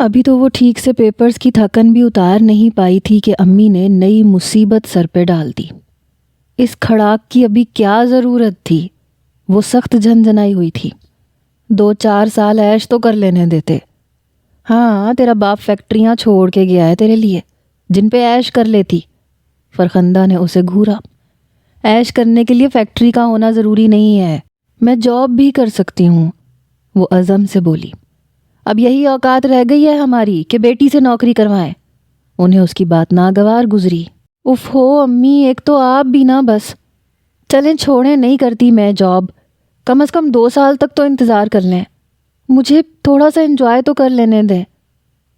ابھی تو وہ ٹھیک سے پیپرز کی تھکن بھی اتار نہیں پائی تھی کہ امی نے نئی مصیبت سر پہ ڈال دی۔ اس کھڑاک کی ابھی کیا ضرورت تھی؟ وہ سخت جھنجھنائی ہوئی تھی۔ 2-4 سال عیش تو کر لینے دیتے۔ ہاں، تیرا باپ فیکٹریاں چھوڑ کے گیا ہے تیرے لیے، جن پہ عیش کر لیتی۔ فرخندہ نے اسے گھورا۔ عیش کرنے کے لیے فیکٹری کا ہونا ضروری نہیں ہے، میں جاب بھی کر سکتی ہوں، وہ عزم سے بولی۔ اب یہی اوقات رہ گئی ہے ہماری کہ بیٹی سے نوکری کروائیں۔ انہیں اس کی بات ناگوار گزری۔ اف ہو امی، ایک تو آپ بھی نہ بس۔ چلیں چھوڑیں، نہیں کرتی میں جاب، کم از کم 2 سال تک تو انتظار کر لیں، مجھے تھوڑا سا انجوائے تو کر لینے دیں۔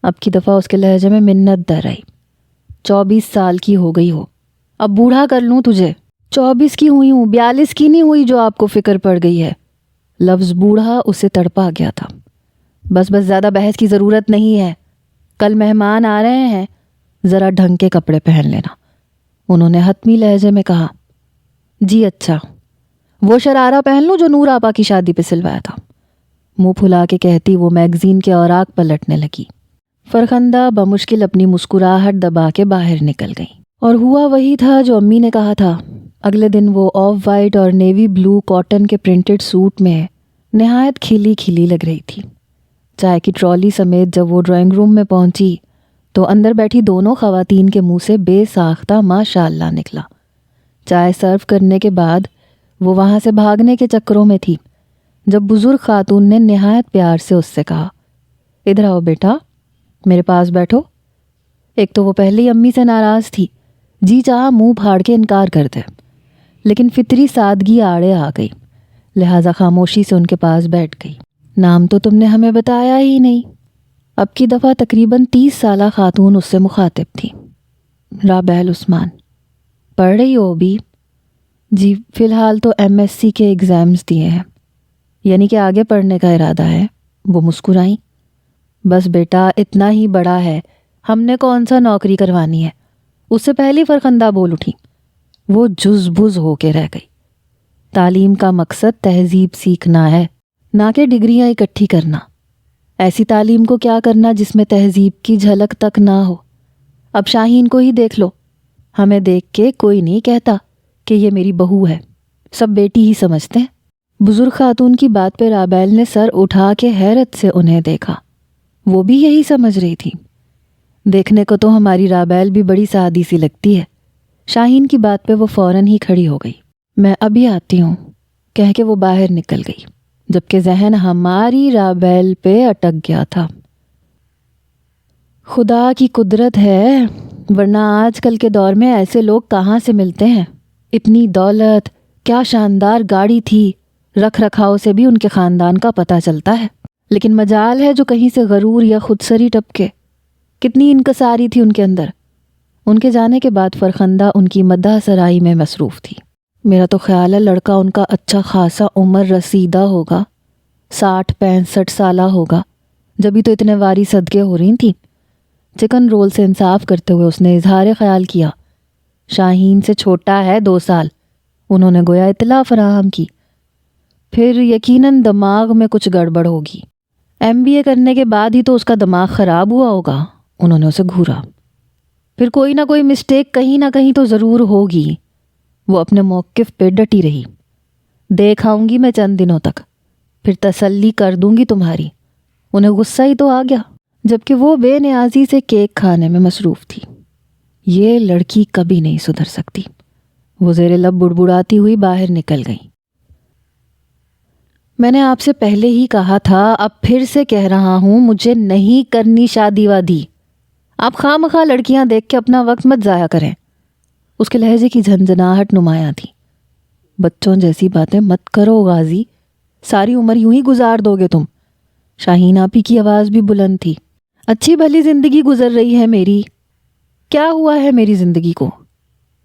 اب کی دفعہ اس کے لہجے میں منت در آئی۔ 24 سال کی ہو گئی ہو، اب بوڑھا کر لوں تجھے؟ 24 کی ہوئی ہوں، 42 کی نہیں ہوئی جو آپ کو فکر پڑ گئی ہے۔ لفظ بوڑھا اسے تڑپا گیا تھا۔ بس زیادہ بحث کی ضرورت نہیں ہے، کل مہمان آ رہے ہیں، ذرا ڈھنگ کے کپڑے پہن لینا، انہوں نے حتمی لہجے میں کہا۔ جی اچھا، وہ شرارہ پہن لوں جو نور آپا کی شادی پہ سلوایا تھا، منہ پھلا کے کہتی وہ میگزین کے اوراق پلٹنے لگی۔ فرخندہ بمشکل اپنی مسکراہٹ دبا کے باہر نکل گئی، اور ہوا وہی تھا جو امی نے کہا تھا۔ اگلے دن وہ آف وائٹ اور نیوی بلو کاٹن کے پرنٹڈ سوٹ میں نہایت کھلی کھلی لگ رہی تھی۔ چائے کی ٹرالی سمیت جب وہ ڈرائنگ روم میں پہنچی تو اندر بیٹھی دونوں خواتین کے منہ سے بے ساختہ ماشاء اللہ نکلا۔ چائے سرو کرنے کے بعد وہ وہاں سے بھاگنے کے چکروں میں تھی جب بزرگ خاتون نے نہایت پیار سے اس سے کہا، ادھر آؤ بیٹا، میرے پاس بیٹھو۔ ایک تو وہ پہلے ہی امی سے ناراض تھی، جی چاہا منہ پھاڑ کے انکار کر دے، لیکن فطری سادگی آڑے آ گئی، لہٰذا خاموشی سے ان کے پاس بیٹھ گئی۔ نام تو تم نے ہمیں بتایا ہی نہیں۔ اب کی دفعہ تقریباً 30 سالہ خاتون اس سے مخاطب تھی۔ رابعہ عثمان، پڑھ رہی ہو ابھی؟ جی فی الحال تو MSc کے ایگزامز دیے ہیں، یعنی کہ آگے پڑھنے کا ارادہ ہے، وہ مسکرائیں۔ بس بیٹا اتنا ہی بڑا ہے، ہم نے کون سا نوکری کروانی ہے؟ اس سے پہلی فرخندہ بول اٹھی۔ وہ جز بز ہو کے رہ گئی۔ تعلیم کا مقصد تہذیب سیکھنا ہے، نہ کہ ڈگریاں اکٹھی کرنا۔ ایسی تعلیم کو کیا کرنا جس میں تہذیب کی جھلک تک نہ ہو؟ اب شاہین کو ہی دیکھ لو، ہمیں دیکھ کے کوئی نہیں کہتا کہ یہ میری بہو ہے، سب بیٹی ہی سمجھتے ہیں۔ بزرگ خاتون کی بات پہ رابعہ نے سر اٹھا کے حیرت سے انہیں دیکھا۔ وہ بھی یہی سمجھ رہی تھی۔ دیکھنے کو تو ہماری رابعہ بھی بڑی سادی سی لگتی ہے۔ شاہین کی بات پہ وہ فوراً ہی کھڑی ہو گئی۔ میں ابھی آتی ہوں، کہہ کے وہ باہر نکل گئی، جبکہ ذہن ہماری رابعہ پہ اٹک گیا تھا۔ خدا کی قدرت ہے، ورنہ آج کل کے دور میں ایسے لوگ کہاں سے ملتے ہیں؟ اتنی دولت، کیا شاندار گاڑی تھی، رکھ رکھاؤ سے بھی ان کے خاندان کا پتہ چلتا ہے، لیکن مجال ہے جو کہیں سے غرور یا خودسری ٹپکے۔ کتنی انکساری تھی ان کے اندر۔ ان کے جانے کے بعد فرخندہ ان کی مدح سرائی میں مصروف تھی۔ میرا تو خیال ہے لڑکا ان کا اچھا خاصا عمر رسیدہ ہوگا، 60-65 سالہ ہوگا، جبھی تو اتنے واری صدقے ہو رہی تھیں۔ چکن رول سے انصاف کرتے ہوئے اس نے اظہار خیال کیا، شاہین سے چھوٹا ہے 2 سال۔ انہوں نے گویا اطلاع فراہم کی۔ پھر یقیناً دماغ میں کچھ گڑبڑ ہوگی، MBA کرنے کے بعد ہی تو اس کا دماغ خراب ہوا ہوگا، انہوں نے اسے گھورا۔ پھر کوئی نہ کوئی مسٹیک کہیں نہ کہیں تو ضرور ہوگی۔ وہ اپنے موقف پہ ڈٹی رہی۔ دیکھ آؤں گی میں چند دنوں تک، پھر تسلی کر دوں گی تمہاری۔ انہیں غصہ ہی تو آ گیا، جبکہ وہ بے نیازی سے کیک کھانے میں مصروف تھی۔ یہ لڑکی کبھی نہیں سدھر سکتی، وہ زیر لب بڑبڑاتی ہوئی باہر نکل گئی۔ میں نے آپ سے پہلے ہی کہا تھا، اب پھر سے کہہ رہا ہوں، مجھے نہیں کرنی شادی وادی۔ آپ خواہ مخواہ لڑکیاں دیکھ کے اپنا وقت مت ضائع کریں۔ اس کے لہجے کی جھنجھناہٹ نمایاں تھی۔ بچوں جیسی باتیں مت کرو غازی، ساری عمر یوں ہی گزار دو گے تم۔ شاہین آپی کی آواز بھی بلند تھی۔ اچھی بھلی زندگی گزر رہی ہے میری، کیا ہوا ہے میری زندگی کو؟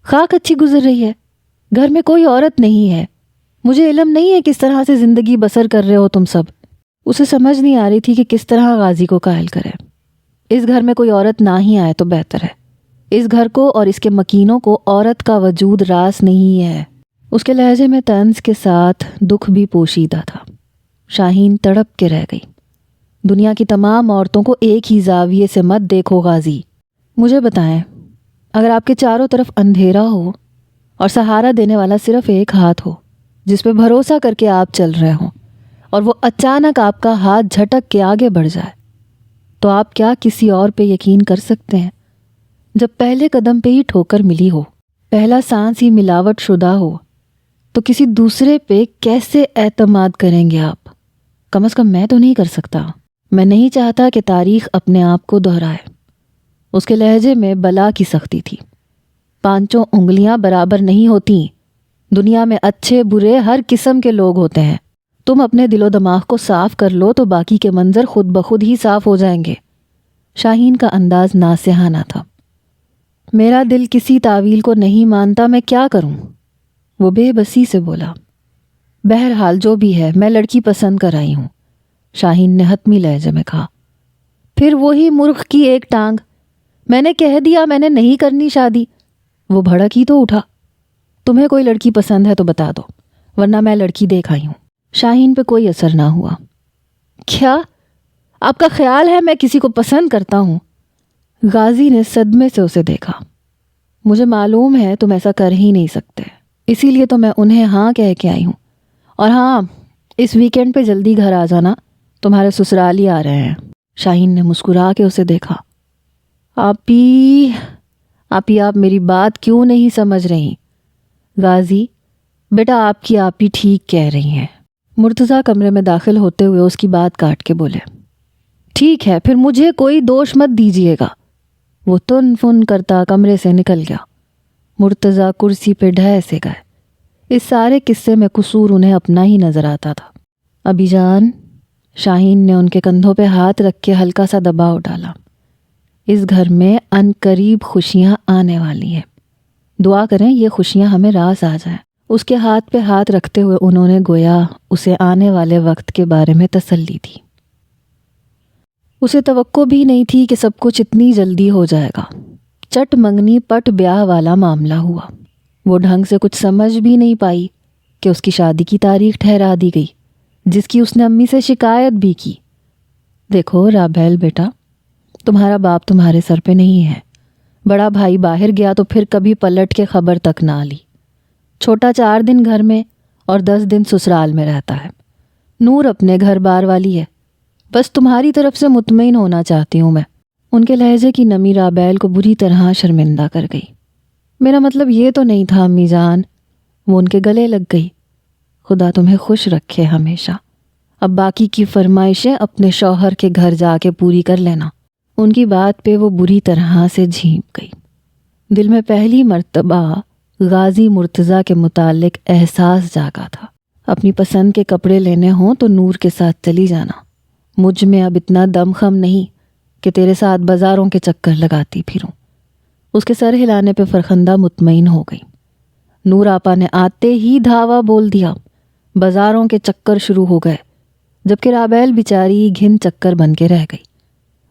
خاک اچھی گزر رہی ہے، گھر میں کوئی عورت نہیں ہے، مجھے علم نہیں ہے کس طرح سے زندگی بسر کر رہے ہو تم سب۔ اسے سمجھ نہیں آ رہی تھی کہ کس طرح غازی کو قائل کرے۔ اس گھر میں کوئی عورت نہ ہی آئے تو بہتر ہے۔ اس گھر کو اور اس کے مکینوں کو عورت کا وجود راس نہیں ہے۔ اس کے لہجے میں طنز کے ساتھ دکھ بھی پوشیدہ تھا۔ شاہین تڑپ کے رہ گئی۔ دنیا کی تمام عورتوں کو ایک ہی زاویے سے مت دیکھو غازی۔ مجھے بتائیں، اگر آپ کے چاروں طرف اندھیرا ہو اور سہارا دینے والا صرف ایک ہاتھ ہو جس پہ بھروسہ کر کے آپ چل رہے ہوں، اور وہ اچانک آپ کا ہاتھ جھٹک کے آگے بڑھ جائے، تو آپ کیا کسی اور پہ یقین کر سکتے ہیں؟ جب پہلے قدم پہ ہی ٹھوکر ملی ہو، پہلا سانس ہی ملاوٹ شدہ ہو، تو کسی دوسرے پہ کیسے اعتماد کریں گے آپ؟ کم از کم میں تو نہیں کر سکتا۔ میں نہیں چاہتا کہ تاریخ اپنے آپ کو دہرائے۔ اس کے لہجے میں بلا کی سختی تھی۔ پانچوں انگلیاں برابر نہیں ہوتی۔ دنیا میں اچھے برے ہر قسم کے لوگ ہوتے ہیں۔ تم اپنے دل و دماغ کو صاف کر لو تو باقی کے منظر خود بخود ہی صاف ہو جائیں گے۔ شاہین کا انداز ناصحانہ تھا۔ میرا دل کسی تعویل کو نہیں مانتا، میں کیا کروں؟ وہ بے بسی سے بولا۔ بہرحال جو بھی ہے، میں لڑکی پسند کر آئی ہوں، شاہین نے حتمی لہجے میں کہا۔ پھر وہی مرغ کی ایک ٹانگ، میں نے کہہ دیا میں نے نہیں کرنی شادی۔ وہ بھڑک ہی تو اٹھا۔ تمہیں کوئی لڑکی پسند ہے تو بتا دو، ورنہ میں لڑکی دیکھ آئی ہوں۔ شاہین پہ کوئی اثر نہ ہوا۔ کیا آپ کا خیال ہے میں کسی کو پسند کرتا ہوں؟ غازی نے صدمے سے اسے دیکھا۔ مجھے معلوم ہے تم ایسا کر ہی نہیں سکتے، اسی لیے تو میں انہیں ہاں کہہ کے آئی ہوں۔ اور ہاں، اس ویکینڈ پہ جلدی گھر آ جانا، تمہارے سسرالی آ رہے ہیں۔ شاہین نے مسکرا کے اسے دیکھا۔ آپ میری بات کیوں نہیں سمجھ رہی؟ غازی بیٹا، آپ کی ٹھیک کہہ رہی ہیں۔ مرتضیٰ کمرے میں داخل ہوتے ہوئے اس کی بات کاٹ کے بولے۔ ٹھیک ہے، پھر مجھے کوئی دوش مت دیجیے گا۔ وہ تن فن کرتا کمرے سے نکل گیا۔ مرتضیٰ کرسی پہ ڈھہ سے گئے۔ اس سارے قصے میں قصور انہیں اپنا ہی نظر آتا تھا۔ ابی جان، شاہین نے ان کے کندھوں پہ ہاتھ رکھ کے ہلکا سا دباؤ ڈالا، اس گھر میں ان قریب خوشیاں آنے والی ہیں۔ دعا کریں یہ خوشیاں ہمیں راز آ جائیں۔ اس کے ہاتھ پہ ہاتھ رکھتے ہوئے انہوں نے گویا اسے آنے والے وقت کے بارے میں تسلی دی۔ اسے توقع بھی نہیں تھی کہ سب کچھ اتنی جلدی ہو جائے گا۔ چٹ منگنی پٹ بیاہ والا معاملہ ہوا۔ وہ ڈھنگ سے کچھ سمجھ بھی نہیں پائی کہ اس کی شادی کی تاریخ ٹھہرا دی گئی، جس کی اس نے امی سے شکایت بھی کی۔ دیکھو رابیل بیٹا، تمہارا باپ تمہارے سر پہ نہیں ہے۔ بڑا بھائی باہر گیا تو پھر کبھی پلٹ کے خبر تک نہ لی۔ چھوٹا 4 دن گھر میں اور 10 دن سسرال میں رہتا ہے۔ نور اپنے گھر بار والی ہے، بس تمہاری طرف سے مطمئن ہونا چاہتی ہوں میں۔ ان کے لہجے کی نمی رابیل کو بری طرح شرمندہ کر گئی۔ میرا مطلب یہ تو نہیں تھا امی جان۔ وہ ان کے گلے لگ گئی۔ خدا تمہیں خوش رکھے ہمیشہ۔ اب باقی کی فرمائشیں اپنے شوہر کے گھر جا کے پوری کر لینا۔ ان کی بات پہ وہ بری طرح سے جھینپ گئی۔ دل میں پہلی مرتبہ غازی مرتضیٰ کے متعلق احساس جاگا تھا۔ اپنی پسند کے کپڑے لینے ہوں تو نور کے ساتھ چلی جانا۔ مجھ میں اب اتنا دم خم نہیں کہ تیرے ساتھ بازاروں کے چکر لگاتی پھروں۔ اس کے سر ہلانے پہ فرخندہ مطمئن ہو گئی۔ نور آپا نے آتے ہی دھاوا بول دیا۔ بازاروں کے چکر شروع ہو گئے، جبکہ رابیل بیچاری گھن چکر بن کے رہ گئی۔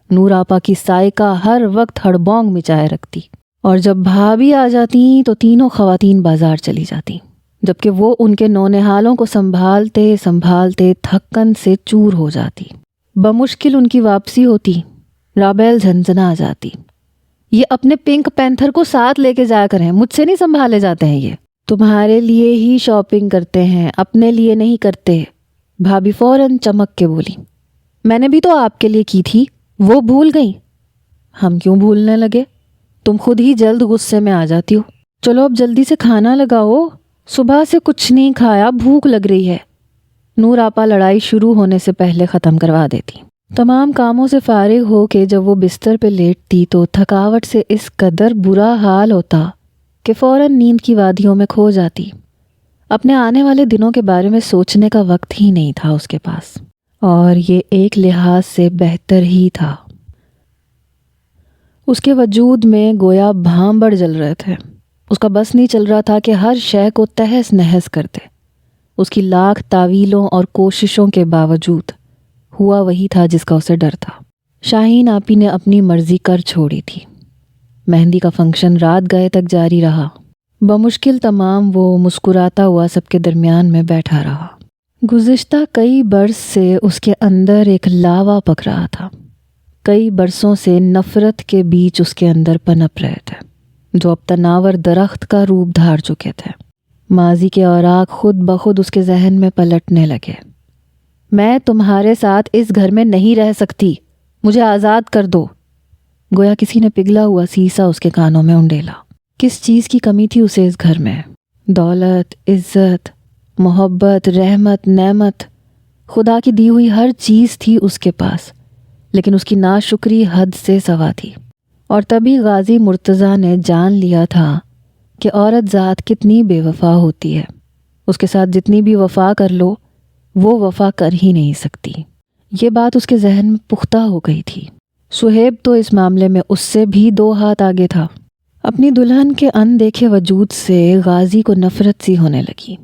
نور آپا کی سائقہ ہر وقت ہڑبونگ مچائے رکھتی، اور جب بھابھی آ جاتی تو تینوں خواتین بازار چلی جاتی، جبکہ وہ ان کے نونہالوں کو سنبھالتے سنبھالتے تھکن سے چور ہو جاتی۔ بمشکل ان کی واپسی ہوتی۔ رابیل جھنجھنا جاتی۔ یہ اپنے پنک پینتھر کو ساتھ لے کے جایا کریں، مجھ سے نہیں سنبھالے جاتے ہیں یہ۔ تمہارے لیے ہی شاپنگ کرتے ہیں، اپنے لیے نہیں کرتے۔ بھابھی فوراً چمک کے بولی۔ میں نے بھی تو آپ کے لیے کی تھی، وہ بھول گئی؟ ہم کیوں بھولنے لگے؟ تم خود ہی جلد غصے میں آ جاتی ہو۔ چلو اب جلدی سے کھانا لگاؤ، صبح سے کچھ نہیں کھایا، بھوک لگ رہی ہے۔ نور آپا لڑائی شروع ہونے سے پہلے ختم کروا دیتی۔ تمام کاموں سے فارغ ہو کے جب وہ بستر پہ لیٹتی تو تھکاوٹ سے اس قدر برا حال ہوتا کہ فوراً نیند کی وادیوں میں کھو جاتی۔ اپنے آنے والے دنوں کے بارے میں سوچنے کا وقت ہی نہیں تھا اس کے پاس، اور یہ ایک لحاظ سے بہتر ہی تھا۔ اس کے وجود میں گویا بھانبڑ جل رہے تھے۔ اس کا بس نہیں چل رہا تھا کہ ہر شے کو تہس نہس کر دے۔ اس کی لاکھ تعویلوں اور کوششوں کے باوجود ہوا وہی تھا جس کا اسے ڈر تھا۔ شاہین آپی نے اپنی مرضی کر چھوڑی تھی۔ مہندی کا فنکشن رات گئے تک جاری رہا۔ بمشکل تمام وہ مسکراتا ہوا سب کے درمیان میں بیٹھا رہا۔ گزشتہ کئی برس سے اس کے اندر ایک لاوا پک رہا تھا. کئی برسوں سے نفرت کے بیج اس کے اندر پنپ رہے تھے جو اب تناور درخت کا روپ دھار چکے تھے. ماضی کے اوراق خود بخود اس کے ذہن میں پلٹنے لگے. میں تمہارے ساتھ اس گھر میں نہیں رہ سکتی، مجھے آزاد کر دو. گویا کسی نے پگھلا ہوا سیسا اس کے کانوں میں انڈیلا. کس چیز کی کمی تھی اسے اس گھر میں؟ دولت، عزت، محبت، رحمت، نعمت، خدا کی دی ہوئی ہر چیز تھی اس کے پاس، لیکن اس کی ناشکری حد سے سوا تھی. اور تبھی غازی مرتضیٰ نے جان لیا تھا کہ عورت ذات کتنی بے وفا ہوتی ہے. اس کے ساتھ جتنی بھی وفا کر لو وہ وفا کر ہی نہیں سکتی. یہ بات اس کے ذہن میں پختہ ہو گئی تھی. سہیب تو اس معاملے میں اس سے بھی 2 ہاتھ آگے تھا. اپنی دلہن کے اندیکھے وجود سے غازی کو نفرت سی ہونے لگی.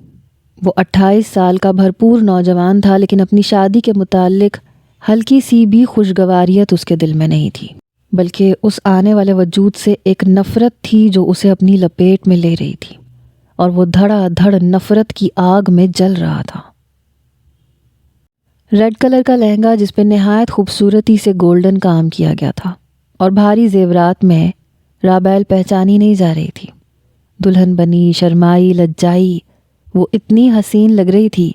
وہ 28 سال کا بھرپور نوجوان تھا، لیکن اپنی شادی کے متعلق ہلکی سی بھی خوشگواریت اس کے دل میں نہیں تھی، بلکہ اس آنے والے وجود سے ایک نفرت تھی جو اسے اپنی لپیٹ میں لے رہی تھی، اور وہ دھڑا دھڑ نفرت کی آگ میں جل رہا تھا. ریڈ کلر کا لہنگا جس پہ نہایت خوبصورتی سے گولڈن کام کیا گیا تھا اور بھاری زیورات میں رابیل پہچانی نہیں جا رہی تھی. دلہن بنی، شرمائی، لجائی، وہ اتنی حسین لگ رہی تھی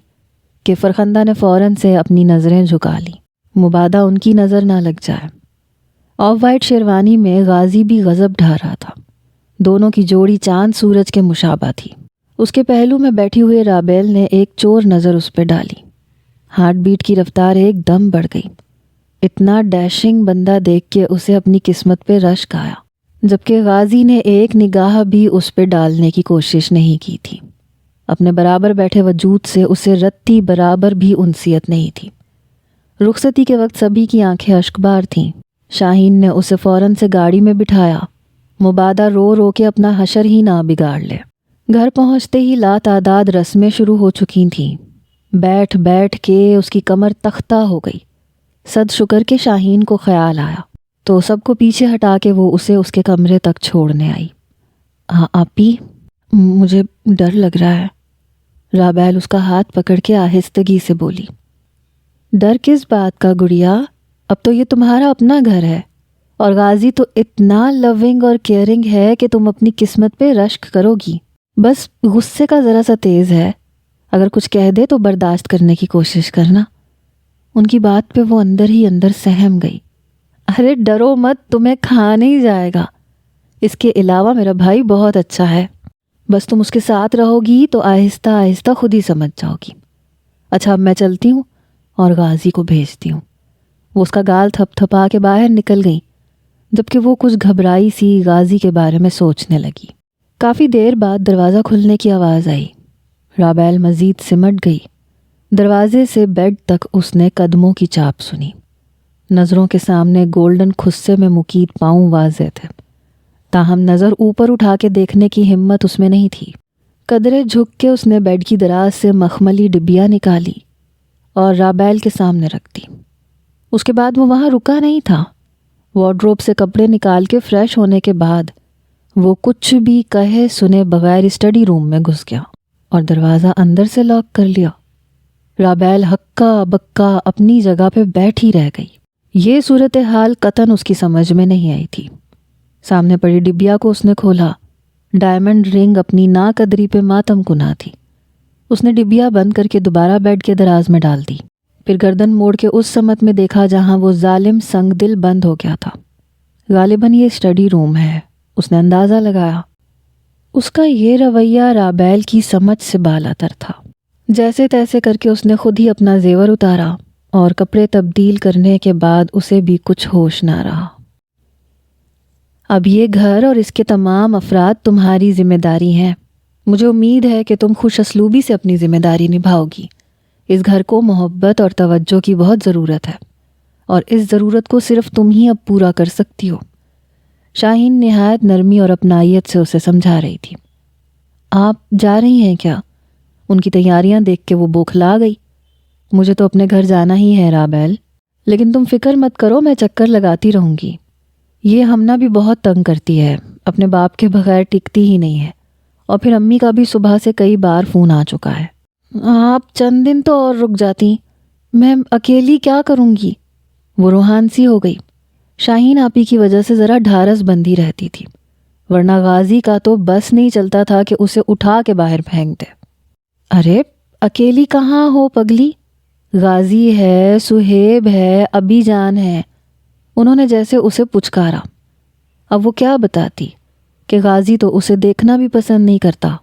کہ فرخندہ نے فوراً سے اپنی نظریں جھکا لی، مبادا ان کی نظر نہ لگ جائے. آف وائٹ شیروانی میں غازی بھی غضب ڈھا رہا تھا. دونوں کی جوڑی چاند سورج کے مشابہ تھی. اس کے پہلو میں بیٹھی ہوئے رابیل نے ایک چور نظر اس پہ ڈالی. ہارٹ بیٹ کی رفتار ایک دم بڑھ گئی. اتنا ڈیشنگ بندہ دیکھ کے اسے اپنی قسمت پہ رشک آیا، جبکہ غازی نے ایک نگاہ بھی اس پہ ڈالنے کی کوشش نہیں کی تھی. اپنے برابر بیٹھے وجود سے اسے رتی برابر بھی انسیت نہیں تھی. رخصتی کے وقت سبھی کی آنکھیں اشکبار تھیں. شاہین نے اسے فوراً سے گاڑی میں بٹھایا، مبادا رو رو کے اپنا حشر ہی نہ بگاڑ لے. گھر پہنچتے ہی لاتعداد رسمیں شروع ہو چکی تھیں. بیٹھ بیٹھ کے اس کی کمر تختہ ہو گئی. صد شکر کے شاہین کو خیال آیا تو سب کو پیچھے ہٹا کے وہ اسے اس کے کمرے تک چھوڑنے آئی. ہاں آپی، مجھے ڈر لگ رہا ہے. رابیل اس کا ہاتھ پکڑ کے آہستگی سے بولی. ڈر کس بات کا گڑیا؟ اب تو یہ تمہارا اپنا گھر ہے، اور غازی تو اتنا لونگ اور کیئرنگ ہے کہ تم اپنی قسمت پہ رشک کرو گی. بس غصے کا ذرا سا تیز ہے، اگر کچھ کہہ دے تو برداشت کرنے کی کوشش کرنا. ان کی بات پہ وہ اندر ہی اندر سہم گئی. ارے ڈرو مت، تمہیں کھا نہیں جائے گا. اس کے علاوہ میرا بھائی بہت اچھا ہے، بس تم اس کے ساتھ رہو گی تو آہستہ آہستہ خود ہی سمجھ جاؤ گی. اچھا اب میں چلتی ہوں اور غازی کو بھیجتی ہوں. وہ اس کا گال تھپ تھپا کے باہر نکل گئی، جبکہ وہ کچھ گھبرائی سی غازی کے بارے میں سوچنے لگی. کافی دیر بعد دروازہ کھلنے کی آواز آئی. رابیل مزید سمٹ گئی. دروازے سے بیڈ تک اس نے قدموں کی چاپ سنی. نظروں کے سامنے گولڈن خصے میں مکید پاؤں واضح تھے، تاہم نظر اوپر اٹھا کے دیکھنے کی ہمت اس میں نہیں تھی. قدرے جھک کے اس نے بیڈ کی دراز سے مخملی ڈبیا نکالی اور رابیل کے سامنے رکھ دی. اس کے بعد وہ وہاں رکا نہیں تھا. وارڈروب سے کپڑے نکال کے فریش ہونے کے بعد وہ کچھ بھی کہے سنے بغیر اسٹڈی روم میں گھس گیا اور دروازہ اندر سے لاک کر لیا. رابیل ہکا بکا اپنی جگہ پہ بیٹھی رہ گئی. یہ صورتحال قطعاً اس کی سمجھ میں نہیں آئی تھی. سامنے پڑی ڈبیا کو اس نے کھولا. ڈائمنڈ رنگ اپنی ناقدری پہ ماتم کنا تھی. اس نے ڈبیا بند کر کے دوبارہ بیڈ کے دراز میں ڈال دی. پھر گردن موڑ کے اس سمت میں دیکھا جہاں وہ ظالم سنگ دل بند ہو گیا تھا. غالباً یہ اسٹڈی روم ہے، اس نے اندازہ لگایا. اس کا یہ رویہ رابیل کی سمجھ سے بالا تر تھا. جیسے تیسے کر کے اس نے خود ہی اپنا زیور اتارا اور کپڑے تبدیل کرنے کے بعد اسے بھی کچھ ہوش نہ رہا. اب یہ گھر اور اس کے تمام افراد تمہاری ذمہ داری ہیں. مجھے امید ہے کہ تم خوش اسلوبی سے اپنی ذمہ داری نبھاؤ گی. اس گھر کو محبت اور توجہ کی بہت ضرورت ہے، اور اس ضرورت کو صرف تم ہی اب پورا کر سکتی ہو. شاہین نہایت نرمی اور اپنائیت سے اسے سمجھا رہی تھی. آپ جا رہی ہیں کیا؟ ان کی تیاریاں دیکھ کے وہ بوکھلا گئی. مجھے تو اپنے گھر جانا ہی ہے رابیل، لیکن تم فکر مت کرو، میں چکر لگاتی رہوں گی. یہ ہمنا بھی بہت تنگ کرتی ہے، اپنے باپ کے بغیر ٹکتی ہی نہیں ہے، اور پھر امی کا بھی صبح سے کئی بار فون آ چکا ہے. آپ چند دن تو اور رک جاتی، میں اکیلی کیا کروں گی؟ وہ روحان سی ہو گئی۔ شاہین آپی کی وجہ سے ذرا ڈھارس بندی رہتی تھی، ورنہ غازی کا تو بس نہیں چلتا تھا کہ اسے اٹھا کے باہر پھینک دے۔ ارے اکیلی کہاں ہو پگلی، غازی ہے، سہیب ہے، ابی جان ہے۔ انہوں نے جیسے اسے پچکارا۔ اب وہ کیا بتاتی کہ غازی تو اسے دیکھنا بھی پسند نہیں کرتا،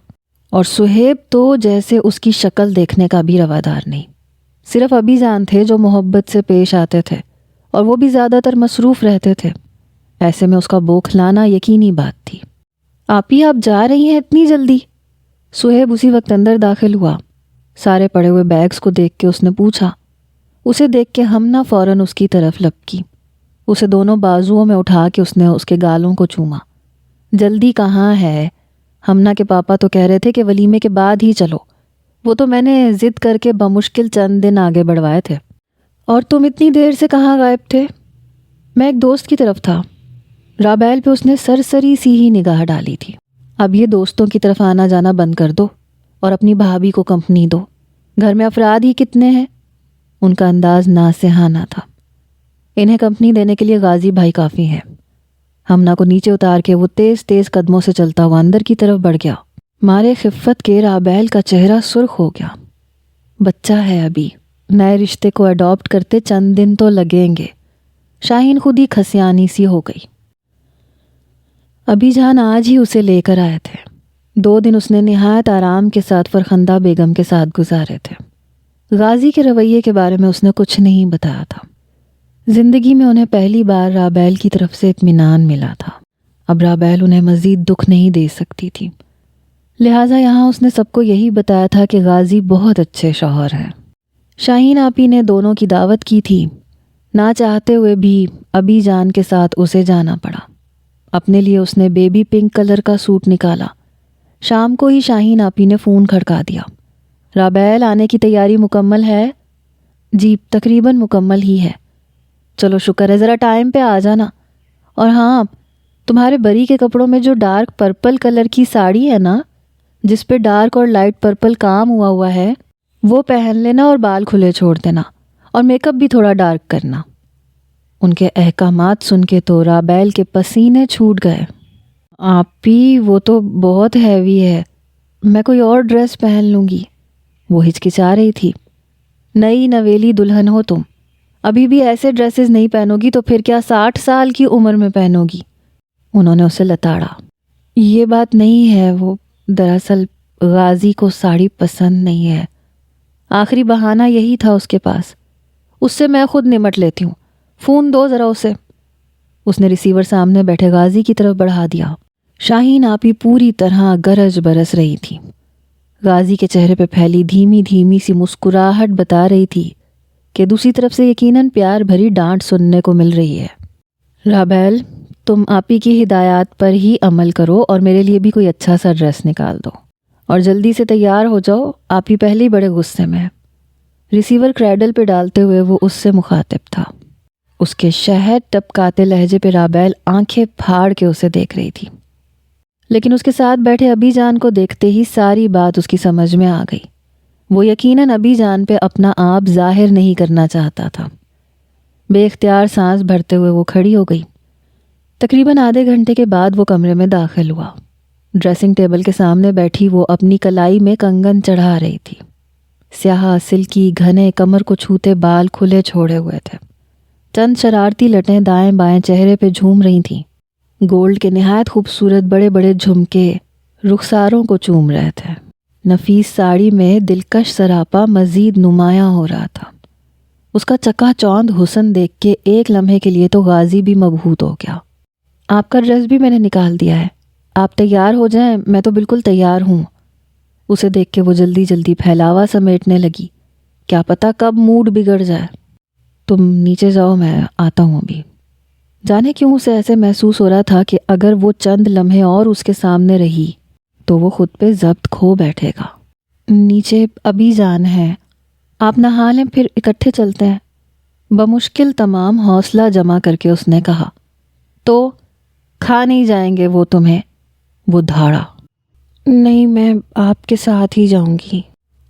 اور سہیب تو جیسے اس کی شکل دیکھنے کا بھی روادار نہیں۔ صرف ابی جان تھے جو محبت سے پیش آتے تھے، اور وہ بھی زیادہ تر مصروف رہتے تھے۔ ایسے میں اس کا بوکھلانا یقینی بات تھی۔ آپی آپ جا رہی ہیں اتنی جلدی؟ سہیب اسی وقت اندر داخل ہوا۔ سارے پڑے ہوئے بیگز کو دیکھ کے اس نے پوچھا۔ اسے دیکھ کے ہمنا فوراً اس کی طرف لپکی۔ اسے دونوں بازوؤں میں اٹھا کے اس نے اس کے گالوں کو چوما۔ جلدی کہاں ہے؟ ہمنا کے پاپا تو کہہ رہے تھے کہ ولیمے کے بعد ہی چلو، وہ تو میں نے ضد کر کے بمشکل چند دن آگے بڑھوائے تھے۔ اور تم اتنی دیر سے کہاں غائب تھے؟ میں ایک دوست کی طرف تھا۔ رابیل پہ اس نے سرسری سی ہی نگاہ ڈالی تھی۔ اب یہ دوستوں کی طرف آنا جانا بند کر دو اور اپنی بھابھی کو کمپنی دو۔ گھر میں افراد ہی کتنے ہیں؟ ان کا انداز ناصحانہ تھا۔ انہیں کمپنی دینے کے لیے غازی بھائی کافی ہیں۔ ہمنا کو نیچے اتار کے وہ تیز تیز قدموں سے چلتا ہوا اندر کی طرف بڑھ گیا۔ مارے خفت کے رابیل کا چہرہ سرخ ہو گیا۔ بچہ ہے ابھی، نئے رشتے کو اڈاپٹ کرتے چند دن تو لگیں گے۔ شاہین خود ہی کھسیانی سی ہو گئی۔ ابھی جان آج ہی اسے لے کر آئے تھے۔ 2 دن اس نے نہایت آرام کے ساتھ فرخندہ بیگم کے ساتھ گزارے تھے۔ غازی کے رویے کے بارے میں اس نے کچھ نہیں بتایا تھا۔ زندگی میں انہیں پہلی بار رابیل کی طرف سے اطمینان ملا تھا۔ اب رابیل انہیں مزید دکھ نہیں دے سکتی تھی، لہٰذا یہاں اس نے سب کو یہی بتایا تھا کہ غازی بہت اچھے شوہر ہیں۔ شاہین آپی نے دونوں کی دعوت کی تھی، نہ چاہتے ہوئے بھی ابی جان کے ساتھ اسے جانا پڑا۔ اپنے لیے اس نے بیبی پنک کلر کا سوٹ نکالا۔ شام کو ہی شاہین آپی نے فون کھڑکا دیا۔ رابیل آنے کی تیاری مکمل ہے؟ جی تقریباً مکمل ہی ہے۔ چلو شکر ہے، ذرا ٹائم پہ آ جانا۔ اور ہاں، تمہارے بری کے کپڑوں میں جو ڈارک پرپل کلر کی ساڑی ہے نا، جس پہ ڈارک اور لائٹ پرپل کام ہوا ہے، وہ پہن لینا اور بال کھلے چھوڑ دینا، اور میک اپ بھی تھوڑا ڈارک کرنا۔ ان کے احکامات سن کے تو رابیل کے پسینے چھوٹ گئے۔ آپی وہ تو بہت ہیوی ہے، میں کوئی اور ڈریس پہن لوں گی۔ وہ ہچکچا رہی تھی۔ نئی نویلی دلہن ہو تم، ابھی بھی ایسے ڈریسز نہیں پہنو گی تو پھر کیا 60 سال کی عمر میں پہنو گی؟ انہوں نے اسے لتاڑا۔ یہ بات نہیں ہے، وہ دراصل غازی کو ساڑی پسند نہیں ہے۔ آخری بہانہ یہی تھا اس کے پاس۔ اس سے میں خود نمٹ لیتی ہوں، فون دو ذرا اسے۔ اس نے ریسیور سامنے بیٹھے غازی کی طرف بڑھا دیا۔ شاہین آپی پوری طرح گرج برس رہی تھی۔ غازی کے چہرے پہ پھیلی دھیمی دھیمی سی مسکراہٹ بتا رہی تھی کہ دوسری طرف سے یقیناً پیار بھری ڈانٹ سننے کو مل رہی ہے۔ رابیل، تم آپی کی ہدایات پر ہی عمل کرو اور میرے لیے بھی کوئی اچھا سا ڈریس نکال دو، اور جلدی سے تیار ہو جاؤ، آپی پہلے ہی بڑے غصے میں ہے۔ ریسیور کریڈل پہ ڈالتے ہوئے وہ اس سے مخاطب تھا۔ اس کے شہد ٹپکاتے لہجے پہ رابیل آنکھیں پھاڑ کے اسے دیکھ رہی تھی، لیکن اس کے ساتھ بیٹھے ابی جان کو دیکھتے ہی ساری بات اس کی سمجھ میں آ گئی۔ وہ یقیناً ابی جان پہ اپنا آپ ظاہر نہیں کرنا چاہتا تھا۔ بے اختیار سانس بھرتے ہوئے وہ کھڑی ہو گئی۔ تقریباً آدھے گھنٹے کے بعد وہ کمرے میں داخل ہوا۔ ڈریسنگ ٹیبل کے سامنے بیٹھی وہ اپنی کلائی میں کنگن چڑھا رہی تھی۔ سیاہ سلکی گھنے کمر کو چھوتے بال کھلے چھوڑے ہوئے تھے۔ چند شرارتی لٹیں دائیں بائیں چہرے پہ جھوم رہی تھیں۔ گولڈ کے نہایت خوبصورت بڑے بڑے جھمکے رخساروں کو چوم رہے تھے۔ نفیس ساڑی میں دلکش سراپا مزید نمایاں ہو رہا تھا۔ اس کا چکا چوند حسن دیکھ کے ایک لمحے کے لیے تو غازی بھی مبہوت ہو گیا۔ آپ کا ڈریس بھی میں نے نکال دیا ہے، آپ تیار ہو جائیں، میں تو بالکل تیار ہوں۔ اسے دیکھ کے وہ جلدی جلدی پھیلاوا سمیٹنے لگی، کیا پتا کب موڈ بگڑ جائے۔ تم نیچے جاؤ، میں آتا ہوں ابھی۔ جانے کیوں اسے ایسے محسوس ہو رہا تھا کہ اگر وہ چند لمحے اور اس کے سامنے رہی تو وہ خود پہ ضبط کھو بیٹھے گا۔ نیچے ابھی جان ہے، آپ نہا لیں پھر اکٹھے چلتے ہیں۔ بمشکل تمام حوصلہ جمع کر کے اس نے کہا۔ تو کھا نہیں جائیں گے وہ تمہیں؟ وہ دھاڑا۔ نہیں، میں آپ کے ساتھ ہی جاؤں گی۔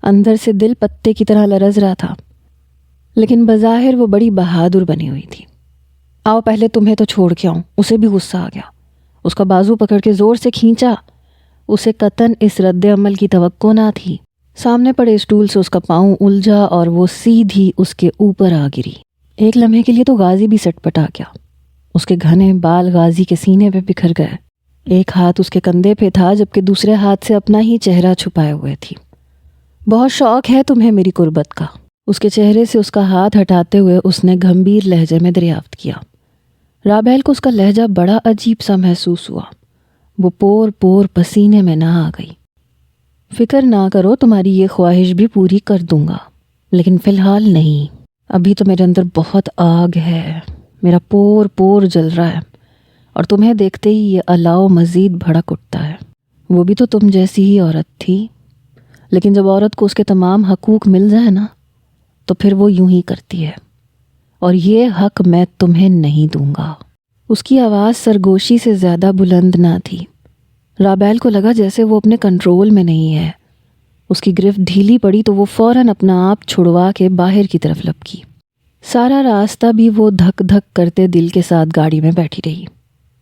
اندر سے دل پتے کی طرح لرز رہا تھا، لیکن بظاہر وہ بڑی بہادر بنی ہوئی تھی۔ آؤ پہلے تمہیں تو چھوڑ کے آؤں۔ اسے بھی غصہ آ گیا، اس کا بازو پکڑ کے زور سے کھینچا۔ اسے قطعاً اس رد عمل کی توقع نہ تھی۔ سامنے پڑے اسٹول سے اس کا پاؤں الجھا اور وہ سیدھی اس کے اوپر آ گری۔ ایک لمحے کے لیے تو غازی بھی سٹ پٹا گیا۔ اس کے گھنے بال غازی کے سینے پہ بکھر گئے۔ ایک ہاتھ اس کے کندھے پہ تھا جبکہ دوسرے ہاتھ سے اپنا ہی چہرہ چھپائے ہوئے تھی۔ بہت شوق ہے تمہیں میری قربت کا، اس کے چہرے سے اس کا ہاتھ ہٹاتے ہوئے اس نے گھمبیر لہجے میں دریافت کیا۔ رابیل کو اس کا لہجہ بڑا عجیب سا محسوس ہوا۔ وہ پور پور پسینے میں نہ آ گئی۔ فکر نہ کرو، تمہاری یہ خواہش بھی پوری کر دوں گا، لیکن فی الحال نہیں۔ ابھی تو میرے اندر بہت آگ ہے، میرا پور پور جل رہا ہے، اور تمہیں دیکھتے ہی یہ الاؤ مزید بھڑک اٹھتا ہے۔ وہ بھی تو تم جیسی ہی عورت تھی، لیکن جب عورت کو اس کے تمام حقوق مل جائے نا تو پھر وہ یوں ہی کرتی ہے، اور یہ حق میں تمہیں نہیں دوں گا۔ اس کی آواز سرگوشی سے زیادہ بلند نہ تھی۔ رابیل کو لگا جیسے وہ اپنے کنٹرول میں نہیں ہے۔ اس کی گرفت ڈھیلی پڑی تو وہ فوراً اپنا آپ چھڑوا کے باہر کی طرف لپکی۔ سارا راستہ بھی وہ دھک دھک کرتے دل کے ساتھ گاڑی میں بیٹھی رہی،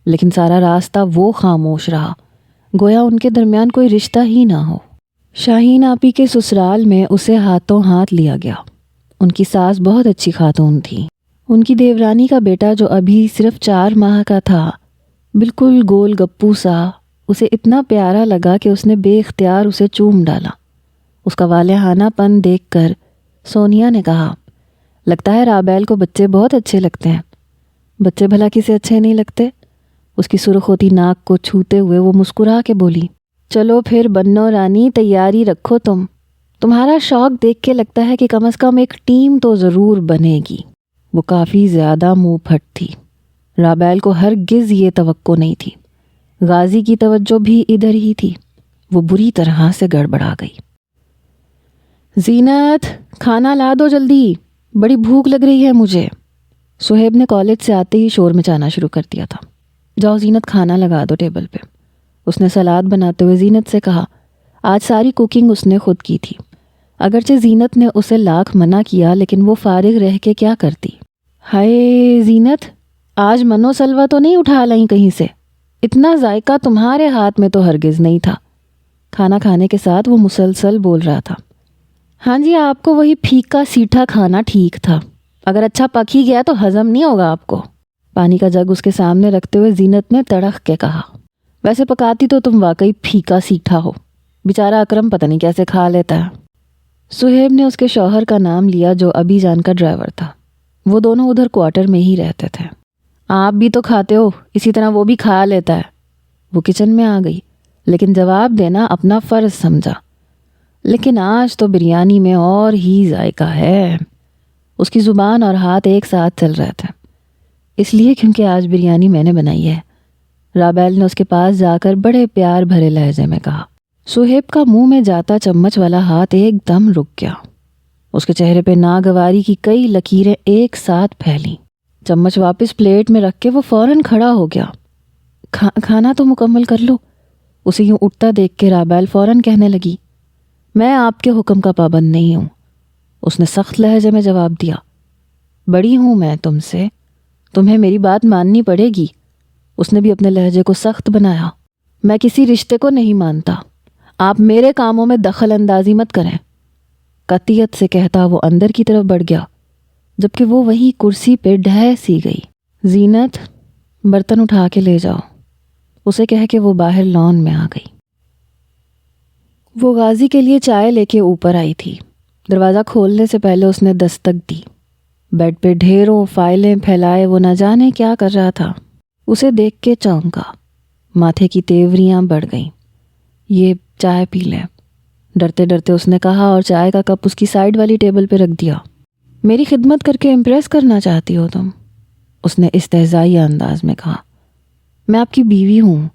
لیکن سارا راستہ وہ خاموش رہا، گویا ان کے درمیان کوئی رشتہ ہی نہ ہو۔ شاہین آپی کے سسرال میں اسے ہاتھوں ہاتھ لیا گیا۔ ان کی ساس بہت اچھی خاتون تھی۔ ان کی دیورانی کا بیٹا جو ابھی صرف 4 ماہ کا تھا، بالکل گول گپو سا، اسے اتنا پیارا لگا کہ اس نے بے اختیار اسے چوم ڈالا۔ اس کا والہانہ پن دیکھ کر سونیا نے کہا، لگتا ہے رابیل کو بچے بہت اچھے لگتے ہیں۔ بچے بھلا کسے اچھے نہیں لگتے؟ اس کی سرخ ہوتی ناک کو چھوتے ہوئے وہ مسکرا کے بولی، چلو پھر بنو رانی، تیاری رکھو تمہارا شوق دیکھ کے لگتا ہے کہ کم از کم ایک ٹیم تو ضرور بنے گی۔ وہ کافی زیادہ منہ پھٹ تھی۔ رابیل کو ہرگز یہ توقع نہیں تھی۔ غازی کی توجہ بھی ادھر ہی تھی۔ وہ بری طرح سے گڑبڑا گئی۔ زینت، کھانا لا دو جلدی، بڑی بھوک لگ رہی ہے مجھے۔ صہیب نے کالج سے آتے ہی شور مچانا شروع کر دیا تھا۔ جاؤ زینت، کھانا لگا دو ٹیبل پہ۔ اس نے سلاد بناتے ہوئے زینت سے کہا۔ آج ساری کوکنگ اس نے خود کی تھی۔ اگرچہ زینت نے اسے لاکھ منع کیا، لیکن وہ فارغ رہ کے کیا کرتی۔ ہائے زینت، آج منو سلوا تو نہیں اٹھا لائیں کہیں سے؟ اتنا ذائقہ تمہارے ہاتھ میں تو ہرگز نہیں تھا۔ کھانا کھانے کے ساتھ وہ مسلسل بول رہا تھا، ہاں جی، آپ کو وہی پھیکا سیٹھا کھانا ٹھیک تھا، اگر اچھا پک ہی گیا تو ہضم نہیں ہوگا آپ کو۔ پانی کا جگ اس کے سامنے رکھتے ہوئے زینت نے تڑخ کے کہا، ویسے پکاتی تو تم واقعی پھیکا سیٹھا ہو، بیچارہ اکرم پتہ نہیں کیسے کھا لیتا ہے۔ صہیب نے اس کے شوہر کا نام لیا جو ابی جان کا ڈرائیور تھا۔ وہ دونوں ادھر کوارٹر میں ہی رہتے تھے۔ آپ بھی تو کھاتے ہو، اسی طرح وہ بھی کھا لیتا ہے۔ وہ کچن میں آ گئی، لیکن جواب دینا اپنا فرض سمجھا۔ لیکن آج تو بریانی میں اور ہی ذائقہ ہے۔ اس کی زبان اور ہاتھ ایک ساتھ چل رہے تھے۔ اس لیے کیونکہ آج بریانی میں نے بنائی ہے، رابیل نے اس کے پاس جا کر بڑے پیار بھرے لہجے میں کہا۔ صہیب کا منہ میں جاتا چمچ والا ہاتھ ایک دم رک گیا۔ اس کے چہرے پہ ناگواری کی کئی لکیریں ایک ساتھ پھیلیں۔ چمچ واپس پلیٹ میں رکھ کے وہ فوراً کھڑا ہو گیا۔ کھانا تو مکمل کر لو۔ اسے یوں اٹھتا دیکھ کے رابیل فوراً کہنے لگی، میں آپ کے حکم کا پابند نہیں ہوں۔ اس نے سخت لہجے میں جواب دیا، بڑی ہوں میں تم سے، تمہیں میری بات ماننی پڑے گی۔ اس نے بھی اپنے لہجے کو سخت بنایا، میں کسی رشتے کو نہیں مانتا، آپ میرے کاموں میں دخل اندازی مت کریں۔ قطعیت سے کہتا وہ اندر کی طرف بڑھ گیا، جبکہ وہ وہیں کرسی پہ ڈھہ سی گئی۔ زینت، برتن اٹھا کے لے جاؤ، اسے کہہ کے وہ باہر لان میں آ گئی۔ وہ غازی کے لیے چائے لے کے اوپر آئی تھی۔ دروازہ کھولنے سے پہلے اس نے دستک دی۔ بیڈ پہ ڈھیروں فائلیں پھیلائے وہ نہ جانے کیا کر رہا تھا۔ اسے دیکھ کے چونکا، ماتھے کی تیوریاں بڑھ گئیں۔ یہ چائے پی لیں، ڈرتے ڈرتے اس نے کہا، اور چائے کا کپ اس کی سائیڈ والی ٹیبل پہ رکھ دیا۔ میری خدمت کر کے امپریس کرنا چاہتی ہو تم؟ اس نے استہزائی انداز میں کہا۔ میں آپ کی بیوی ہوں،